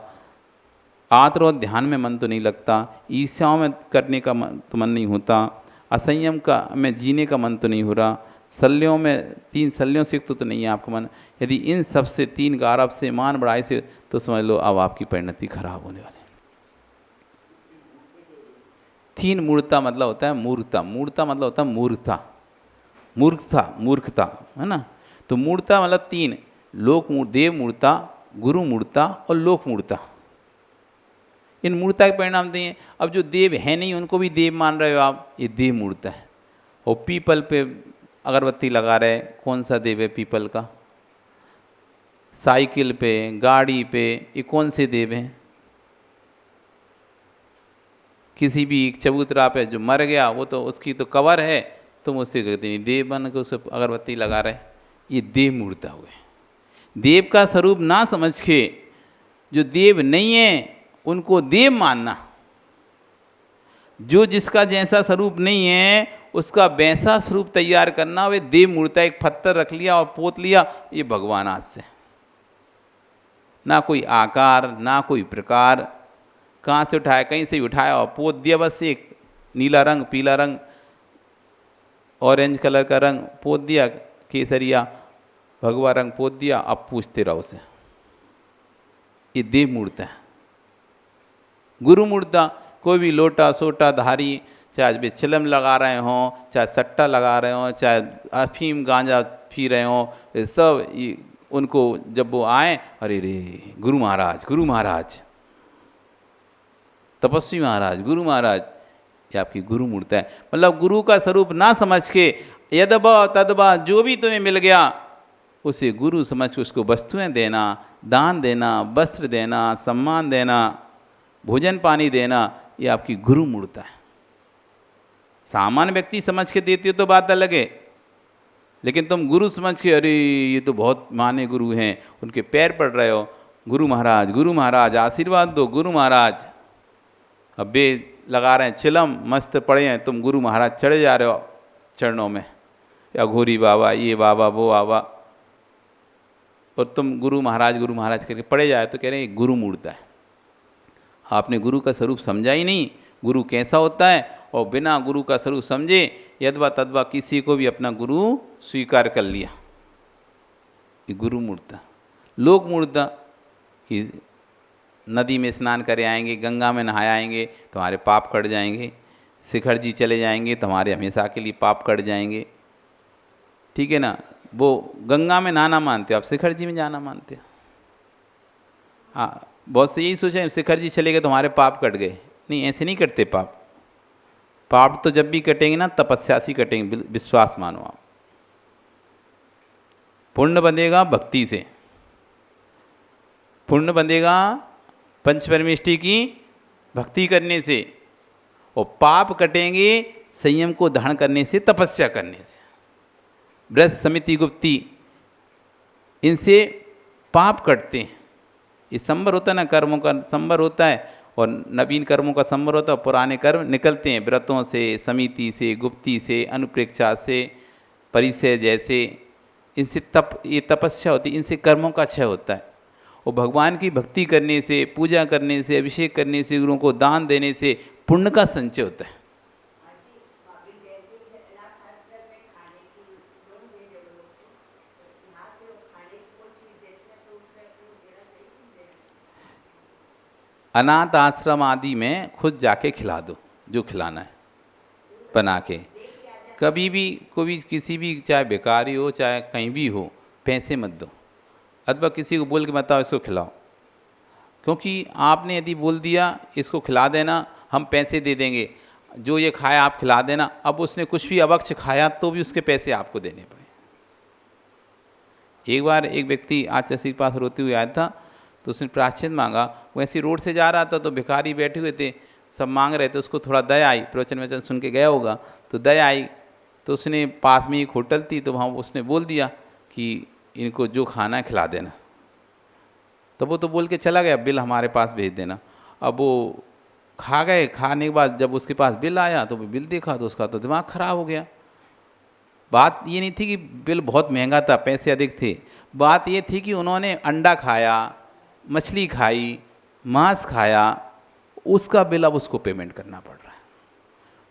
आत्रोध ध्यान में मन तो नहीं लगता, ईर्ष्याओं में करने का तो मन नहीं होता, असंयम का में जीने का मन तो नहीं हो रहा, सल्यों में 3 सल्यों से तो नहीं है आपका मन, यदि इन सब से 3 गारब से मान बढ़ाई से, तो समझ लो अब आपकी परिणति खराब होने वाली है। 3 मूर्ता मतलब होता है मूर्खता, मूर्ता मतलब होता है मूर्खता, मूर्खता है ना। तो मूर्ता मतलब 3, देव मूर्ता, गुरु मूर्ता और लोक मूर्ता। इन मूर्ता के परिणाम दिए। अब जो देव है नहीं उनको भी देव मान रहे हो आप, ये देव मूर्ता है। और पीपल पे अगरबत्ती लगा रहे, कौन सा देव है पीपल का? साइकिल पे, गाड़ी पे, ये कौन से देव हैं? किसी भी चबूतरा पे जो मर गया वो तो उसकी तो कवर है, तुम उससे कहते नहीं देव बन के उसे अगरबत्ती लगा रहे, ये देव मूर्ता हुए। देव का स्वरूप ना समझ के जो देव नहीं है उनको देव मानना, जो जिसका जैसा स्वरूप नहीं है उसका वैसा स्वरूप तैयार करना, वे देव मूर्ता। एक पत्थर रख लिया और पोत लिया, ये भगवान आज से ना कोई आकार ना कोई प्रकार, कहाँ से उठाया कहीं से उठाया और पोत दिया, बस एक नीला रंग, पीला रंग, ऑरेंज कलर का रंग पोत दिया, केसरिया भगवा रंग पोत दिया, अब पूछते रहो उसे। ये देव मूर्ता है। गुरु मूर्ता कोई भी लोटा सोटा धारी, चाहे वे चिलम लगा रहे हों, चाहे सट्टा लगा रहे हों, चाहे अफीम गांजा पी रहे हों, ये सब उनको जब वो आए, अरे रे गुरु महाराज, गुरु महाराज, तपस्वी महाराज, गुरु महाराज, ये आपकी गुरु मूर्ता है। मतलब गुरु का स्वरूप ना समझ के यदबा तदबा जो भी तुम्हें मिल गया उसे गुरु समझ के उसको वस्तुएं देना, दान देना, वस्त्र देना, सम्मान देना, भोजन पानी देना, ये आपकी गुरु मूर्ता है। सामान्य व्यक्ति समझ के देती हो तो बात अलग है, लेकिन तुम गुरु समझ के अरे ये तो बहुत माने गुरु हैं, उनके पैर पड़ रहे हो, गुरु महाराज आशीर्वाद दो, गुरु महाराज। अब बे लगा रहे हैं चिलम, मस्त पड़े हैं, तुम गुरु महाराज चढ़े जा रहे हो चरणों में, या घोरी बाबा, ये बाबा, वो बाबा, और तुम गुरु महाराज करके पड़े जाए, तो कह रहे हैं गुरु मूर्ता है। आपने गुरु का स्वरूप समझा ही नहीं, गुरु कैसा होता है, और बिना गुरु का स्वरूप समझे यदवा तदवा किसी को भी अपना गुरु स्वीकार कर लिया, ये गुरु मूर्ता। लोक मूर्ता कि नदी में स्नान करे आएंगे, गंगा में नहाए आएंगे तुम्हारे पाप कट जाएंगे, शिखर जी चले जाएंगे तुम्हारे हमेशा के लिए पाप कट जाएंगे, ठीक है ना। वो गंगा में नहाना मानते हो, आप शिखर जी में जाना मानते हो। हाँ, बहुत से यही सोचे शिखर जी चले गए तुम्हारे पाप कट गए, नहीं ऐसे नहीं कटते पाप। पाप तो जब भी कटेंगे ना तपस्या से कटेंगे, विश्वास मानो आप। पुण्य बंधेगा भक्ति से, पुण्य बंधेगा पंच परमेष्टि की भक्ति करने से, और पाप कटेंगे संयम को धारण करने से, तपस्या करने से। व्रत समिति गुप्ती, इनसे पाप कटते हैं। ये संवर होता है ना, कर्मों का संवर होता है, और नवीन कर्मों का संवर होता है, पुराने कर्म निकलते हैं व्रतों से, समिति से, गुप्ती से, अनुप्रेक्षा से, परिचय जैसे। इनसे ये तपस्या होती है, इनसे कर्मों का क्षय होता है। और भगवान की भक्ति करने से, पूजा करने से, अभिषेक करने से, गुरुओं को दान देने से पुण्य का संचय होता है। अनाथ आश्रम आदि में खुद जाके खिला दो जो खिलाना है बना के। कभी भी कोई किसी भी, चाहे भिखारी हो चाहे कहीं भी हो, पैसे मत दो, अथवा किसी को बोल के बताओ इसको खिलाओ, क्योंकि आपने यदि बोल दिया इसको खिला देना, हम पैसे दे देंगे, जो ये खाया आप खिला देना, अब उसने कुछ भी अवक्ष खाया तो भी उसके पैसे आपको देने पड़े। एक बार एक व्यक्ति आचार्य के पास रोते हुए आया था, तो उसने प्रायश्चित मांगा। वो ऐसी रोड से जा रहा था तो भिखारी बैठे हुए थे, सब मांग रहे थे, उसको थोड़ा दया आई, प्रवचन वचन सुन के गया होगा तो दया आई, तो उसने पास में एक होटल थी तो वहाँ उसने बोल दिया कि इनको जो खाना है खिला देना। तो वो तो बोल के चला गया, बिल हमारे पास भेज देना। अब वो खा गए, खाने के बाद जब उसके पास बिल आया तो वो बिल देखा तो उसका तो दिमाग खराब हो गया। बात ये नहीं थी कि बिल बहुत महंगा था, पैसे अधिक थे, बात ये थी कि उन्होंने अंडा खाया, मछली खाई, मांस खाया, उसका बिल अब उसको पेमेंट करना पड़ रहा है।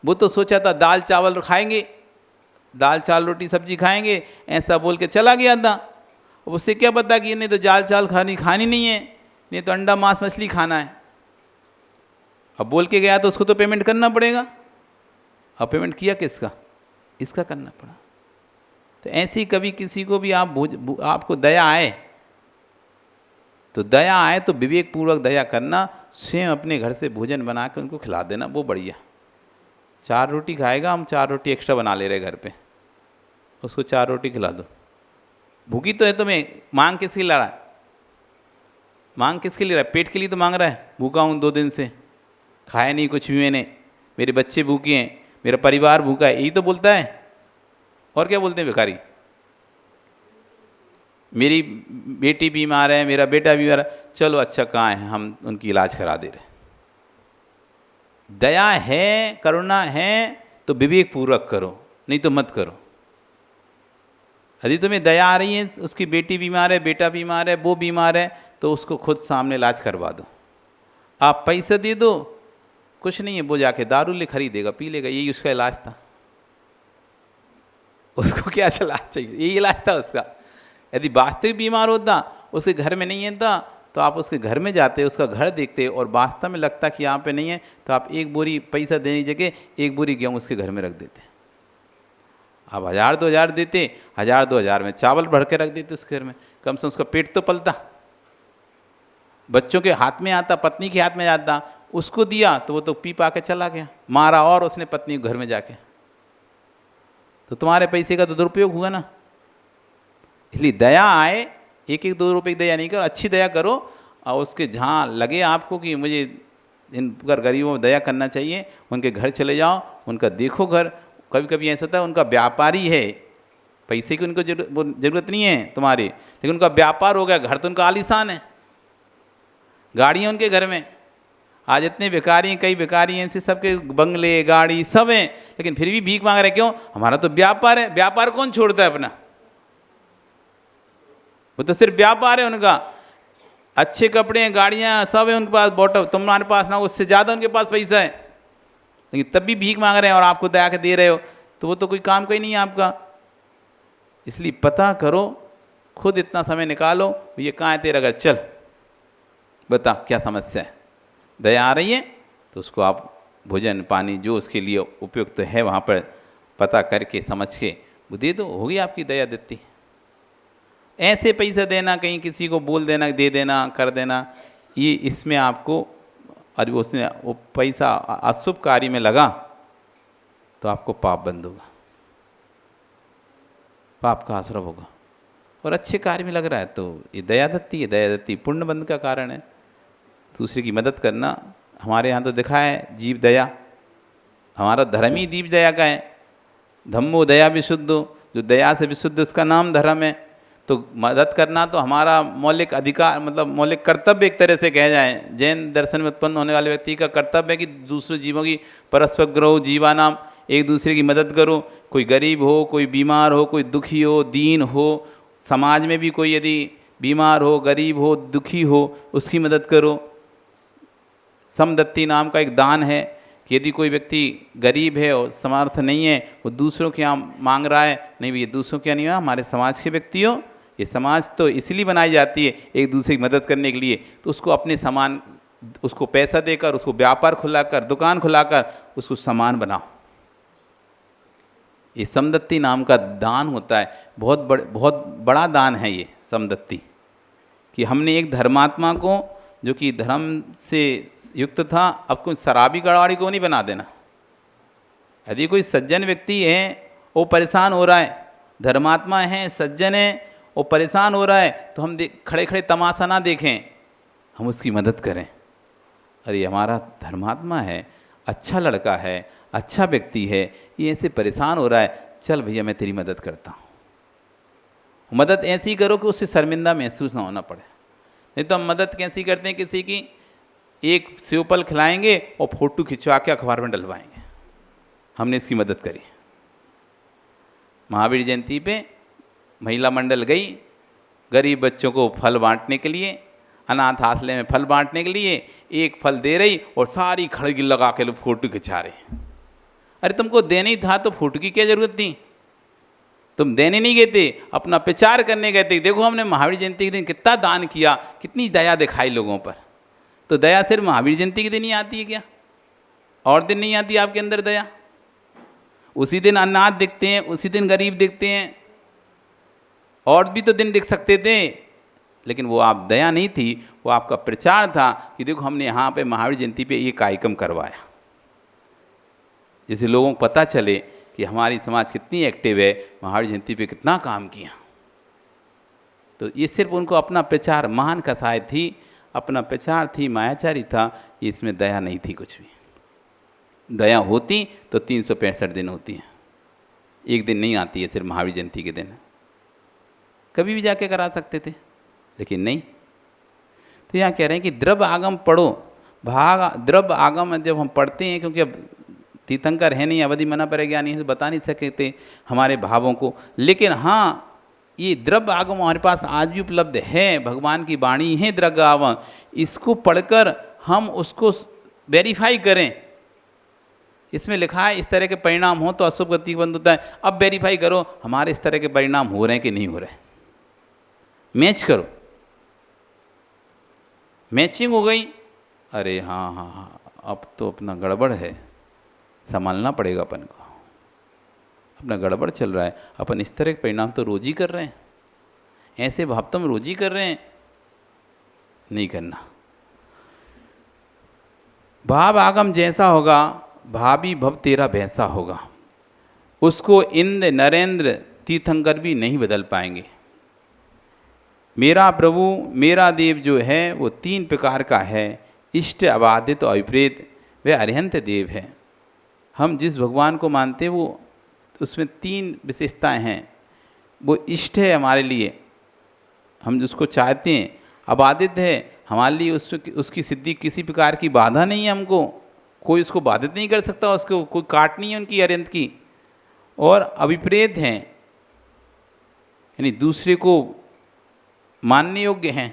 वो तो सोचा था दाल चावल खाएंगे, दाल चावल रोटी सब्जी खाएंगे, ऐसा बोल के चला गया था। अब उससे क्या पता कि नहीं तो दाल चावल खानी नहीं है, नहीं तो अंडा मांस मछली खाना है। अब बोल के गया तो उसको तो पेमेंट करना पड़ेगा। अब पेमेंट किया किसका? इसका करना पड़ा। तो ऐसे ही कभी किसी को भी आपको दया आए तो विवेक पूर्वक दया करना, स्वयं अपने घर से भोजन बना के उनको खिला देना, वो बढ़िया। 4 रोटी खाएगा, हम 4 रोटी एक्स्ट्रा बना ले रहे घर पे, उसको 4 रोटी खिला दो। भूखी तो है तुम्हें, मांग किसके लिए ला रहा है? मांग किसके लिए रहा है? पेट के लिए तो मांग रहा है। भूखा हूँ 2 दिन से, खाया नहीं कुछ भी मैंने, मेरे बच्चे भूखे हैं, मेरा परिवार भूखा है, यही तो बोलता है। और क्या बोलते हैं भिखारी? मेरी बेटी बीमार है, मेरा बेटा बीमार है, चलो अच्छा कहाँ है, हम उनकी इलाज करा दे रहे। दया है, करुणा है तो विवेक पूर्वक करो, नहीं तो मत करो। यदि तुम्हें दया आ रही है, उसकी बेटी बीमार है, बेटा बीमार है, वो बीमार है, तो उसको खुद सामने इलाज करवा दो। आप पैसा दे दो, कुछ नहीं है, वो जाके दारू ले खरीदेगा, पी लेगा, यही उसका इलाज था। उसको क्या इलाज चाहिए? यही इलाज था उसका। यदि वास्तविक बीमार होता, उसके घर में नहीं है था, तो आप उसके घर में जाते, उसका घर देखते, और वास्तव में लगता कि यहाँ पे नहीं है, तो आप 1 बोरी पैसा देने की जगह 1 बोरी गेहूँ उसके घर में रख देते। आप 1000-2000 देते, 1000-2000 में चावल भर के रख देते उसके घर में, कम से कम उसका पेट तो पलता। बच्चों के हाथ में आता, पत्नी के हाथ में आता, उसको दिया तो वो तो पी पा के चला गया, मारा और उसने पत्नी को घर में जाके। तो तुम्हारे पैसे का तो दुरुपयोग हुआ ना। इसलिए दया आए, 1-2 रुपये की दया नहीं करो, अच्छी दया करो। और उसके जहाँ लगे आपको कि मुझे इन पर गरीबों में दया करना चाहिए, उनके घर चले जाओ, उनका देखो घर। कभी कभी ऐसा होता है उनका व्यापारी है, पैसे की उनको जरूरत नहीं है तुम्हारी, लेकिन उनका व्यापार हो गया, घर तो उनका आलीशान है, गाड़ी है उनके घर में। आज इतने भिखारी हैं, कई भिखारी हैं ऐसे, सबके बंगले गाड़ी सब हैं, लेकिन फिर भी भीख मांग रहे। क्यों? हमारा तो व्यापार है। व्यापार कौन छोड़ता है अपना? वो तो सिर्फ व्यापार है उनका। अच्छे कपड़े हैं, गाड़ियां सब है उनके पास, बॉटल तुम्हारे पास ना, उससे ज़्यादा उनके पास पैसा है, लेकिन तब भी भीख मांग रहे हैं और आपको दया के दे रहे हो, तो वो तो कोई काम का ही नहीं है आपका। इसलिए पता करो, खुद इतना समय निकालो, ये कहाँ है तेरा घर, चल बता क्या समस्या है। दया आ रही है तो उसको आप भोजन पानी जो उसके लिए उपयुक्त है वहाँ पर पता करके समझ के वो दे दो, होगी आपकी दया देती। ऐसे पैसा देना, कहीं किसी को बोल देना, दे देना, कर देना, ये इसमें आपको, और उसने वो पैसा अशुभ कार्य में लगा तो आपको पाप बंद होगा, पाप का आश्रय होगा। और अच्छे कार्य में लग रहा है तो ये दया दत्ती है, दया दत्ती पुण्य बंद का कारण है। दूसरे की मदद करना, हमारे यहाँ तो दिखा है जीव दया, हमारा धर्म ही दीप दया का है। धम्मो दया विशुद्धो, जो दया से विशुद्ध उसका नाम धर्म है। तो मदद करना तो हमारा मौलिक अधिकार, मतलब मौलिक कर्तव्य एक तरह से कह जाए। जैन दर्शन में उत्पन्न होने वाले व्यक्ति का कर्तव्य है कि दूसरे जीवों की परस्पर ग्रहो जीवा नाम, एक दूसरे की मदद करो। कोई गरीब हो, कोई बीमार हो, कोई दुखी हो, दीन हो, समाज में भी कोई यदि बीमार हो, गरीब हो, दुखी हो, उसकी मदद करो। समदत्ती नाम का एक दान है कि यदि कोई व्यक्ति गरीब है और समर्थ नहीं है, वो दूसरों के यहाँ मांग रहा है, नहीं भैया दूसरों के यहाँ नहीं है, हमारे समाज के व्यक्ति हो। ये समाज तो इसलिए बनाई जाती है एक दूसरे की मदद करने के लिए, तो उसको अपने सामान, उसको पैसा देकर, उसको व्यापार खुलाकर, दुकान खुलाकर उसको सामान बनाओ। ये समदत्ती नाम का दान होता है, बहुत बड़ा दान है ये समदत्ती, कि हमने एक धर्मात्मा को जो कि धर्म से युक्त था, अब कोई शराबी गड़वाड़ी को नहीं बना देना। यदि कोई सज्जन व्यक्ति है वो परेशान हो रहा है, धर्मात्मा है, सज्जन है, वो परेशान हो रहा है, तो हम खड़े खड़े तमाशा ना देखें, हम उसकी मदद करें। अरे हमारा धर्मात्मा है, अच्छा लड़का है, अच्छा व्यक्ति है, ये ऐसे परेशान हो रहा है, चल भैया मैं तेरी मदद करता हूँ। मदद ऐसी करो कि उससे शर्मिंदा महसूस ना होना पड़े। नहीं तो हम मदद कैसी करते हैं, किसी की एक सेव फल खिलाएंगे और फोटो खिंचवा के अखबार में डलवाएंगे, हमने इसकी मदद करी। महावीर जयंती पे महिला मंडल गई गरीब बच्चों को फल बांटने के लिए, अनाथ आश्रय में फल बांटने के लिए, एक फल दे रही और सारी खड़गी लगा के लोग फोटो खिंचा रहे। अरे तुमको देना ही था तो फोटो की क्या जरूरत थी? तुम देने नहीं गए थे, अपना प्रचार करने गए थे। देखो हमने महावीर जयंती के दिन कितना दान किया, कितनी दया दिखाई लोगों पर। तो दया सिर्फ महावीर जयंती के दिन ही आती है क्या? और दिन नहीं आती आपके अंदर दया? उसी दिन अनाथ दिखते हैं, उसी दिन गरीब दिखते हैं, और भी तो दिन दिख सकते थे, लेकिन वो आप दया नहीं थी, वो आपका प्रचार था कि देखो हमने यहाँ पे महावीर जयंती पे ये कार्यक्रम करवाया, जिससे लोगों को पता चले कि हमारी समाज कितनी एक्टिव है, महावीर जयंती पे कितना काम किया। तो ये सिर्फ उनको अपना प्रचार, महान कसाय थी, अपना प्रचार थी, मायाचारी था, इसमें दया नहीं थी कुछ भी। दया होती तो 365 दिन होती है, एक दिन नहीं आती है, सिर्फ महावीर जयंती के दिन। कभी भी जाके करा सकते थे, लेकिन नहीं। तो यहाँ कह रहे हैं कि द्रव्य आगम पढ़ो, द्रव्य आगम जब हम पढ़ते हैं, क्योंकि अब तीर्थंकर है नहीं, अवधि मना पर ज्ञानी है, तो बता नहीं सकते हमारे भावों को, लेकिन हाँ ये द्रव्य आगम हमारे पास आज भी उपलब्ध है, भगवान की वाणी है द्रव्य आगम, इसको पढ़कर हम उसको वेरीफाई करें। इसमें लिखा है इस तरह के परिणाम हो तो अशुभ गति बंद होता है। अब वेरीफाई करो हमारे इस तरह के परिणाम हो रहे हैं कि नहीं हो रहे, मैच करो। मैचिंग हो गई, अरे हाँ हाँ हाँ अब तो अपना गड़बड़ है, संभालना पड़ेगा अपन को, अपना गड़बड़ चल रहा है, अपन इस तरह के परिणाम तो रोज ही कर रहे हैं, ऐसे भाव तो हम रोज ही कर रहे हैं, नहीं करना। भाव आगम जैसा होगा, भावी भव तेरा वैसा होगा, उसको इंद्र नरेंद्र तीर्थंकर भी नहीं बदल पाएंगे। मेरा प्रभु मेरा देव जो है वो 3 प्रकार का है, इष्ट अबाधित और विपरीत, वह अरिहंत देव है। हम जिस भगवान को मानते हैं वो उसमें 3 विशेषताएं हैं। वो इष्ट है हमारे लिए, हम जिसको चाहते हैं, अबाधित है हमारे लिए, उसकी सिद्धि किसी प्रकार की बाधा नहीं है, हमको कोई उसको बाधित नहीं कर सकता, उसको कोई काट नहीं है उनकी अरिहंत की। और अभिप्रेत हैं, यानी दूसरे को मानने योग्य हैं।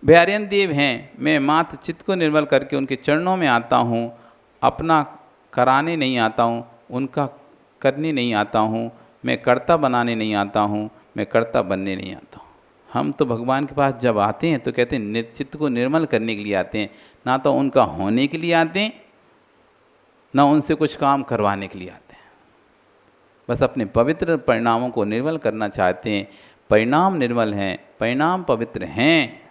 अरिहंत देव हैं, मैं मात्र चित्त को निर्मल करके उनके चरणों में आता हूँ, अपना कराने नहीं आता हूँ, उनका करने नहीं आता हूँ, मैं कर्ता बनाने नहीं आता हूँ, मैं कर्ता बनने नहीं आता हूँ। हम तो भगवान के पास जब आते हैं तो कहते हैं चित्त को निर्मल करने के लिए आते हैं, ना तो उनका होने के लिए आते हैं, ना उनसे कुछ काम करवाने के लिए आते हैं। बस अपने पवित्र परिणामों को निर्मल करना चाहते हैं। परिणाम निर्मल हैं, परिणाम पवित्र हैं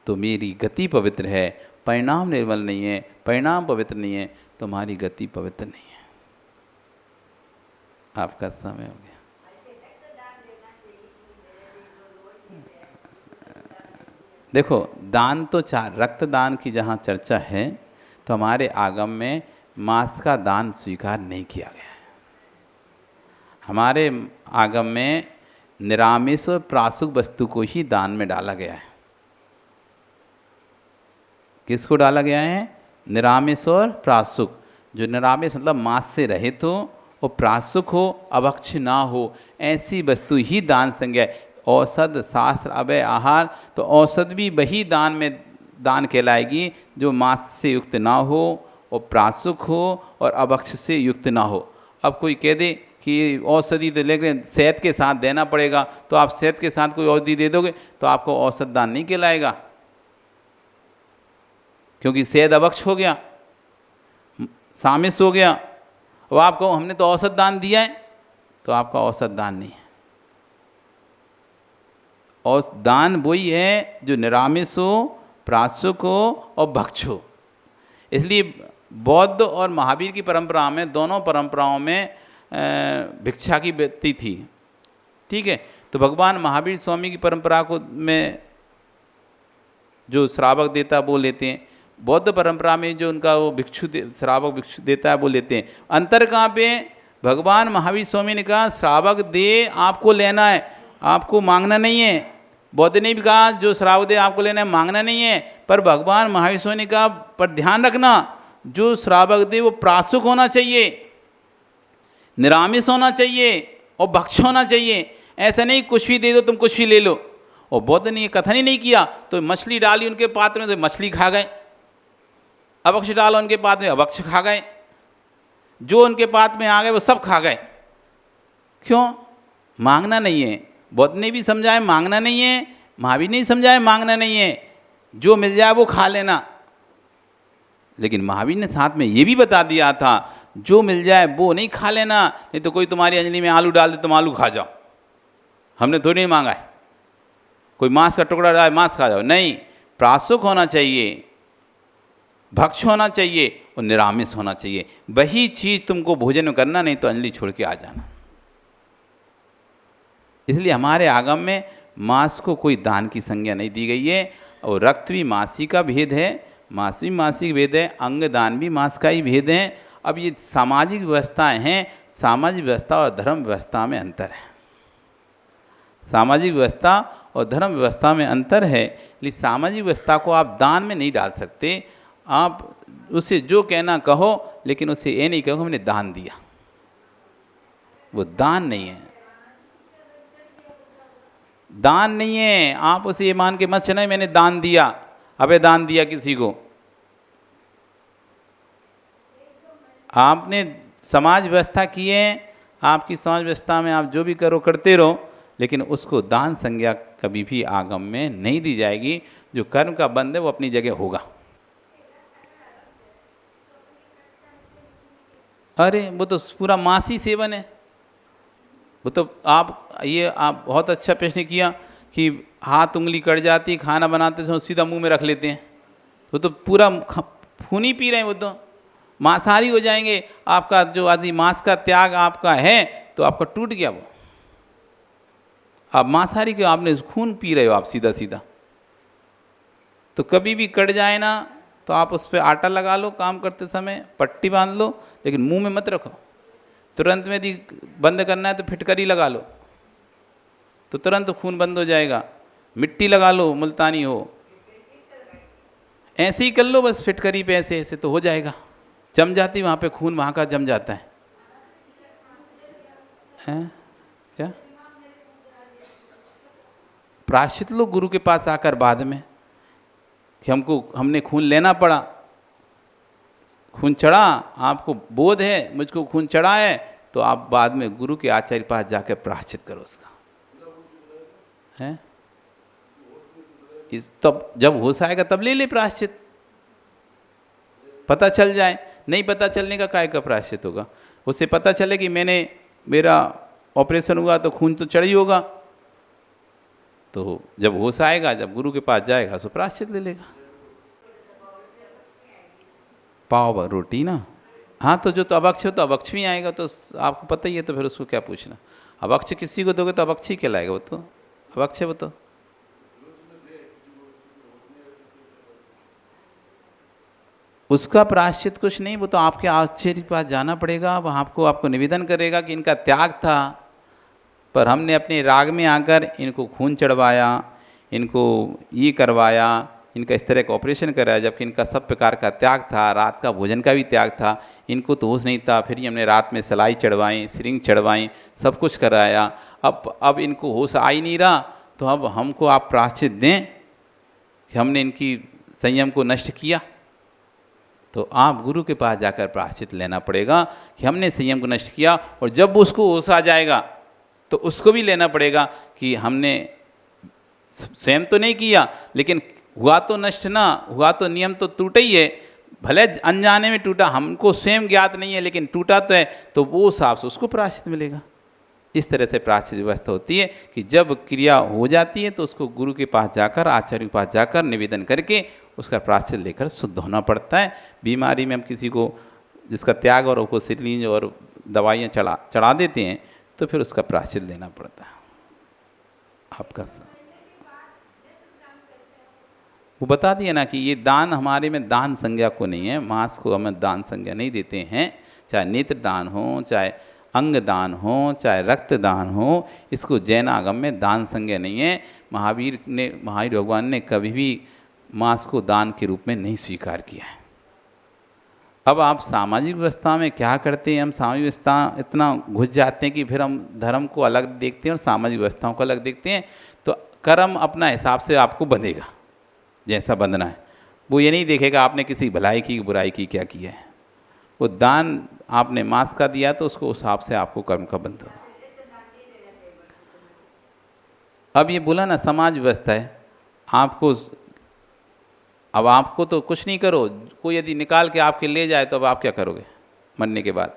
तो मेरी गति पवित्र है। परिणाम निर्मल नहीं है, परिणाम पवित्र नहीं है तो हमारी गति पवित्र नहीं है। आपका समय हो गया। देखो दान तो रक्तदान की जहाँ चर्चा है तो हमारे आगम में मांस का दान स्वीकार नहीं किया गया है। हमारे आगम में निरामिष और प्रासुक वस्तु को ही दान में डाला गया है। किसको डाला गया है? निरामिष और प्रासुक। जो निरामिष मतलब मांस से रहित हो और प्रासुक हो, अभक्ष ना हो, ऐसी वस्तु ही दान संज्ञा है। औषध शास्त्र अवय आहार, तो औषध भी वही दान में दान कहलाएगी जो मांस से युक्त ना हो और प्रासुक हो और अभक्ष से युक्त ना हो। अब कोई कह दे कि औषधि तो लेकिन शहद के साथ देना पड़ेगा, तो आप शहद के साथ कोई औषधि दे दोगे तो आपको औषध दान नहीं कहलाएगा, क्योंकि शहद अभक्ष हो गया, सामिस हो गया। अब आप कहो हमने तो औषध दान दिया है, तो आपका औषध दान नहीं है। और दान वही है जो निरामिष हो, प्रासुक हो और भक्ष हो। इसलिए बौद्ध और महावीर की परंपरा में, दोनों परंपराओं में भिक्षा की वृत्ति थी। ठीक है, तो भगवान महावीर स्वामी की परंपरा को में जो श्रावक देता है वो लेते हैं, बौद्ध परंपरा में जो उनका वो श्रावक भिक्षु देता है वो लेते हैं। अंतर कहाँ पे? भगवान महावीर स्वामी ने कहा श्रावक दे आपको लेना है, आपको मांगना नहीं है। बौद्ध ने भी कहा जो श्रावक दे आपको लेना है, मांगना नहीं है। पर भगवान महावीर स्वामी ने कहा पर ध्यान रखना, जो श्रावक दे वो प्रासुक होना चाहिए, निरामिष होना चाहिए और भक्ष होना चाहिए। ऐसा नहीं कुछ भी दे दो तुम कुछ भी ले लो। और बौद्ध ने ये कथन ही नहीं किया, तो मछली डाली उनके पात्र में तो मछली खा गए, अभक्ष डाला उनके पात्र में अभक्ष खा गए, जो उनके पात्र में आ गए वो सब खा गए। क्यों? मांगना नहीं है। बौद्ध ने भी समझाया मांगना नहीं है, महावीर ने भी समझाया मांगना नहीं है, जो मिल जाए वो खा लेना। लेकिन महावीर ने साथ में ये भी बता दिया था जो मिल जाए वो नहीं खा लेना, नहीं तो कोई तुम्हारी अंजलि में आलू डाल दे तुम आलू खा जाओ। हमने थोड़ी नहीं मांगा है कोई मांस का टुकड़ा डाले मांस खा जाओ, नहीं। प्रासुक होना चाहिए, भक्ष होना चाहिए और निरामिष होना चाहिए, वही चीज तुमको भोजन करना, नहीं तो अंजलि छोड़ के आ जाना। इसलिए हमारे आगम में मांस को कोई दान की संज्ञा नहीं दी गई है। और रक्त भी मासी का भेद है, मांस भी मासी का भेद है, अंग दान भी मांस का ही भेद है। अब ये सामाजिक व्यवस्थाएं हैं, सामाजिक व्यवस्था और धर्म व्यवस्था में अंतर है। सामाजिक व्यवस्था और धर्म व्यवस्था में अंतर है, इसलिए सामाजिक व्यवस्था को आप दान में नहीं डाल सकते। आप उसे जो कहना कहो, लेकिन उसे ये नहीं कहो हमने दान दिया, वो दान नहीं है, दान नहीं है। आप उसे ये मान के मत चले मैंने दान दिया, अबे दान दिया किसी को। आपने समाज व्यवस्था की है, आपकी समाज व्यवस्था में आप जो भी करो करते रहो, लेकिन उसको दान संज्ञा कभी भी आगम में नहीं दी जाएगी। जो कर्म का बंध है वो अपनी जगह होगा। अरे वो तो पूरा मासी सेवन है। वो तो आप बहुत अच्छा प्रश्न किया कि हाथ उंगली कट जाती, खाना बनाते समय सीधा मुंह में रख लेते हैं, वो तो पूरा खून ही पी रहे हैं, वो तो मांसाहारी हो जाएंगे। आपका जो आदि मांस का त्याग आपका है तो आपका टूट गया वो। आप मांसाहारी क्यों? आपने खून पी रहे हो आप सीधा सीधा। तो कभी भी कट जाए ना तो आप उस पर आटा लगा लो, काम करते समय पट्टी बांध लो, लेकिन मुंह में मत रखो। तुरंत में यदि बंद करना है तो फिटकरी लगा लो, तो तुरंत खून बंद हो जाएगा। मिट्टी लगा लो, मुल्तानी हो, ऐसे ही कर लो बस, फिटकरी पे ऐसे ऐसे तो हो जाएगा। जम जाती वहाँ पे खून, वहाँ का जम जाता है। क्या प्रायश्चित लो गुरु के पास आकर बाद में कि हमने खून लेना पड़ा, खून चढ़ा, आपको बोध है मुझको खून चढ़ा है, तो आप बाद में गुरु के आचार्य पास जाकर प्रायश्चित करो उसका। है तब जब होश आएगा तब ले ले प्रायश्चित, पता चल जाए। नहीं पता चलने का काय का प्रायश्चित होगा? उससे पता चले कि मेरा ऑपरेशन हुआ तो खून तो चढ़ ही होगा, तो जब होश आएगा, जब गुरु के पास जाएगा तो प्रायश्चित ले लेगा। पाव रोटी ना, हाँ, तो जो तो अभक्ष हो तो अभक्ष भी आएगा, तो आपको पता ही है, तो फिर उसको क्या पूछना। अभक्ष किसी को दोगे तो अभक्ष ही कहलाएगा, वो तो अभक्ष है वो तो। उसका प्रायश्चित कुछ नहीं, वो तो आपके आचार्य के पास जाना पड़ेगा, वहाँ आपको निवेदन करेगा कि इनका त्याग था, पर हमने अपने राग में आकर इनको खून चढ़वाया, इनको ये करवाया, इनका इस तरह का ऑपरेशन कराया, जबकि इनका सब प्रकार का त्याग था, रात का भोजन का भी त्याग था, इनको तो होश नहीं था, फिर ही हमने रात में सलाई चढ़वाई, सिरिंग चढ़वाई, सब कुछ कराया। अब इनको होश आ ही नहीं रहा, तो अब हमको आप प्रायश्चित दें कि हमने इनकी संयम को नष्ट किया। तो आप गुरु के पास जाकर प्रायश्चित लेना पड़ेगा कि हमने संयम को नष्ट किया, और जब उसको होश आ जाएगा तो उसको भी लेना पड़ेगा कि हमने स्वयं तो नहीं किया, लेकिन हुआ तो नष्ट ना हुआ, तो नियम तो टूटा ही है, भले अनजाने में टूटा, हमको स्वयं ज्ञात नहीं है, लेकिन टूटा तो है, तो वो हिसाब से उसको प्रायश्चित मिलेगा। इस तरह से प्रायश्चित व्यवस्था होती है कि जब क्रिया हो जाती है तो उसको गुरु के पास जाकर, आचार्य के पास जाकर निवेदन करके उसका प्रायश्चित लेकर शुद्ध होना पड़ता है। बीमारी में हम किसी को जिसका त्याग और उसको सिरिंज और दवाइयाँ चढ़ा देते हैं, तो फिर उसका प्रायश्चित लेना पड़ता है। आपका वो बता दिया ना कि ये दान हमारे में दान संज्ञा को नहीं है, मांस को हम दान संज्ञा नहीं देते हैं। चाहे नेत्र दान हो, चाहे अंग दान हो, चाहे रक्त दान हो, इसको जैन आगम में दान संज्ञा नहीं है। महावीर भगवान ने कभी भी मांस को दान के रूप में नहीं स्वीकार किया है। अब आप सामाजिक व्यवस्था में क्या करते हैं? हम सामाजिक व्यवस्था इतना घुस जाते हैं कि फिर हम धर्म को अलग देखते हैं और सामाजिक व्यवस्थाओं को अलग देखते हैं। तो कर्म अपना हिसाब से आपको बंधेगा, जैसा बंधना है। वो ये नहीं देखेगा आपने किसी भलाई की बुराई की क्या किया है। वो दान आपने मांस का दिया तो उसको उस हिसाब से आपको कर्म का बंध होगा। अब ये बोला ना समाज व्यवस्था है, आपको अब आपको तो कुछ नहीं करो, कोई यदि निकाल के आपके ले जाए तो अब आप क्या करोगे मरने के बाद?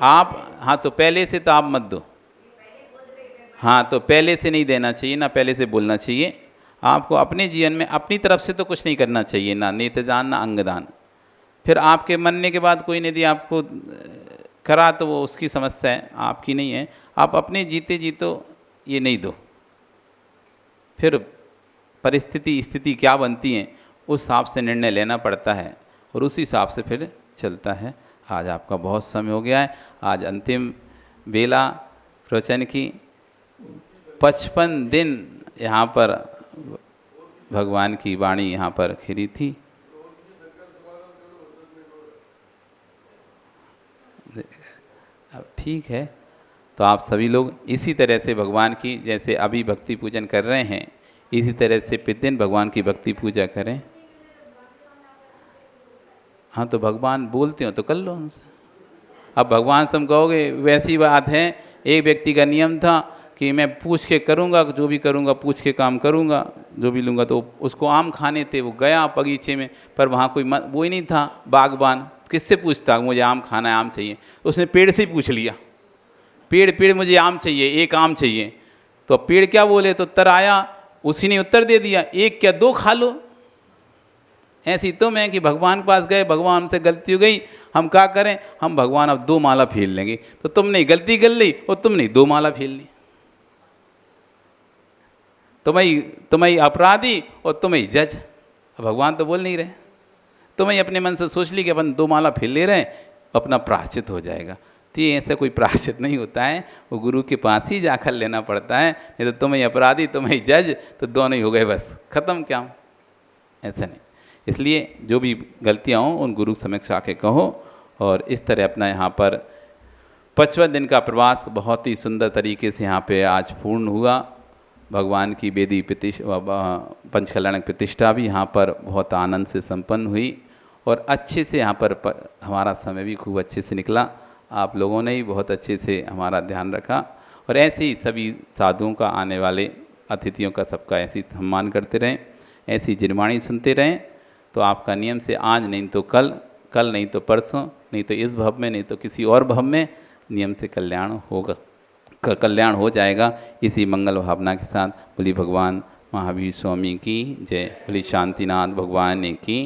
आप हाँ तो पहले से तो आप मत दो, हाँ तो पहले से नहीं देना चाहिए ना, पहले से बोलना चाहिए। आपको अपने जीवन में अपनी तरफ से तो कुछ नहीं करना चाहिए, ना नेत्रदान ना अंगदान। फिर आपके मरने के बाद कोई यदि आपको करा तो वो उसकी समस्या है, आपकी नहीं है। आप अपने जीते जी तो ये नहीं दो, फिर परिस्थिति स्थिति क्या बनती है उस हिसाब से निर्णय लेना पड़ता है और उसी हिसाब से फिर चलता है। आज आपका बहुत समय हो गया है, आज अंतिम बेला प्रवचन की। 55 दिन यहाँ पर भगवान की वाणी यहाँ पर खिरी थी। अब ठीक है, तो आप सभी लोग इसी तरह से भगवान की, जैसे अभी भक्ति पूजन कर रहे हैं, इसी तरह से प्रतिदिन भगवान की भक्ति पूजा करें। हाँ तो भगवान बोलते हो तो कर लो उनसे। अब भगवान तुम कहोगे, वैसी बात है, एक व्यक्ति का नियम था कि मैं पूछ के करूँगा, जो भी करूँगा पूछ के काम करूँगा, जो भी लूँगा। तो उसको आम खाने थे, वो गया बगीचे में, पर वहाँ कोई वो ही नहीं था बागबान, किससे पूछता मुझे आम खाना है, आम चाहिए? उसने पेड़ से ही पूछ लिया, पेड़ मुझे आम चाहिए, एक आम चाहिए। तो पेड़ क्या बोले, तो उत्तर आया, उसी ने उत्तर दे दिया, एक क्या दो खा लो। ऐसी तुम है कि भगवान के पास गए, भगवान हमसे गलती हो गई, हम क्या करें, हम भगवान अब 2 माला फेर लेंगे। तो तुमने गलती कर ली और तुमने 2 माला फेर ली, तुम्हें अपराधी और तुम्हें जज। भगवान तो बोल नहीं रहे, तुम्हें अपने मन से सोच ली कि अपन 2 माला फेर ले रहे हैं, अपना प्रायश्चित हो जाएगा। तो ये ऐसा कोई प्रायश्चित नहीं होता है, वो गुरु के पास ही जाकर लेना पड़ता है। नहीं तो तुम्हें अपराधी तुम्हें जज, तो दोनों ही हो गए, बस खत्म क्या, ऐसा नहीं। इसलिए जो भी गलतियाँ हों उन गुरु समक्ष आके कहो। और इस तरह अपना यहाँ पर 55 दिन का प्रवास बहुत ही सुंदर तरीके से यहाँ पे आज पूर्ण हुआ। भगवान की वेदी पंचकल्याणक प्रतिष्ठा भी यहाँ पर बहुत आनंद से संपन्न हुई और अच्छे से यहाँ पर हमारा समय भी खूब अच्छे से निकला। आप लोगों ने ही बहुत अच्छे से हमारा ध्यान रखा और ऐसे ही सभी साधुओं का, आने वाले अतिथियों का, सबका ऐसे ही सम्मान करते रहें, ऐसी जिनवाणी सुनते रहें। तो आपका नियम से आज नहीं तो कल, कल नहीं तो परसों, नहीं तो इस भव में, नहीं तो किसी और भव में नियम से कल्याण होगा, कल्याण हो जाएगा। इसी मंगल भावना के साथ बोली भगवान महावीर स्वामी की जय, बोली शांतिनाथ भगवान की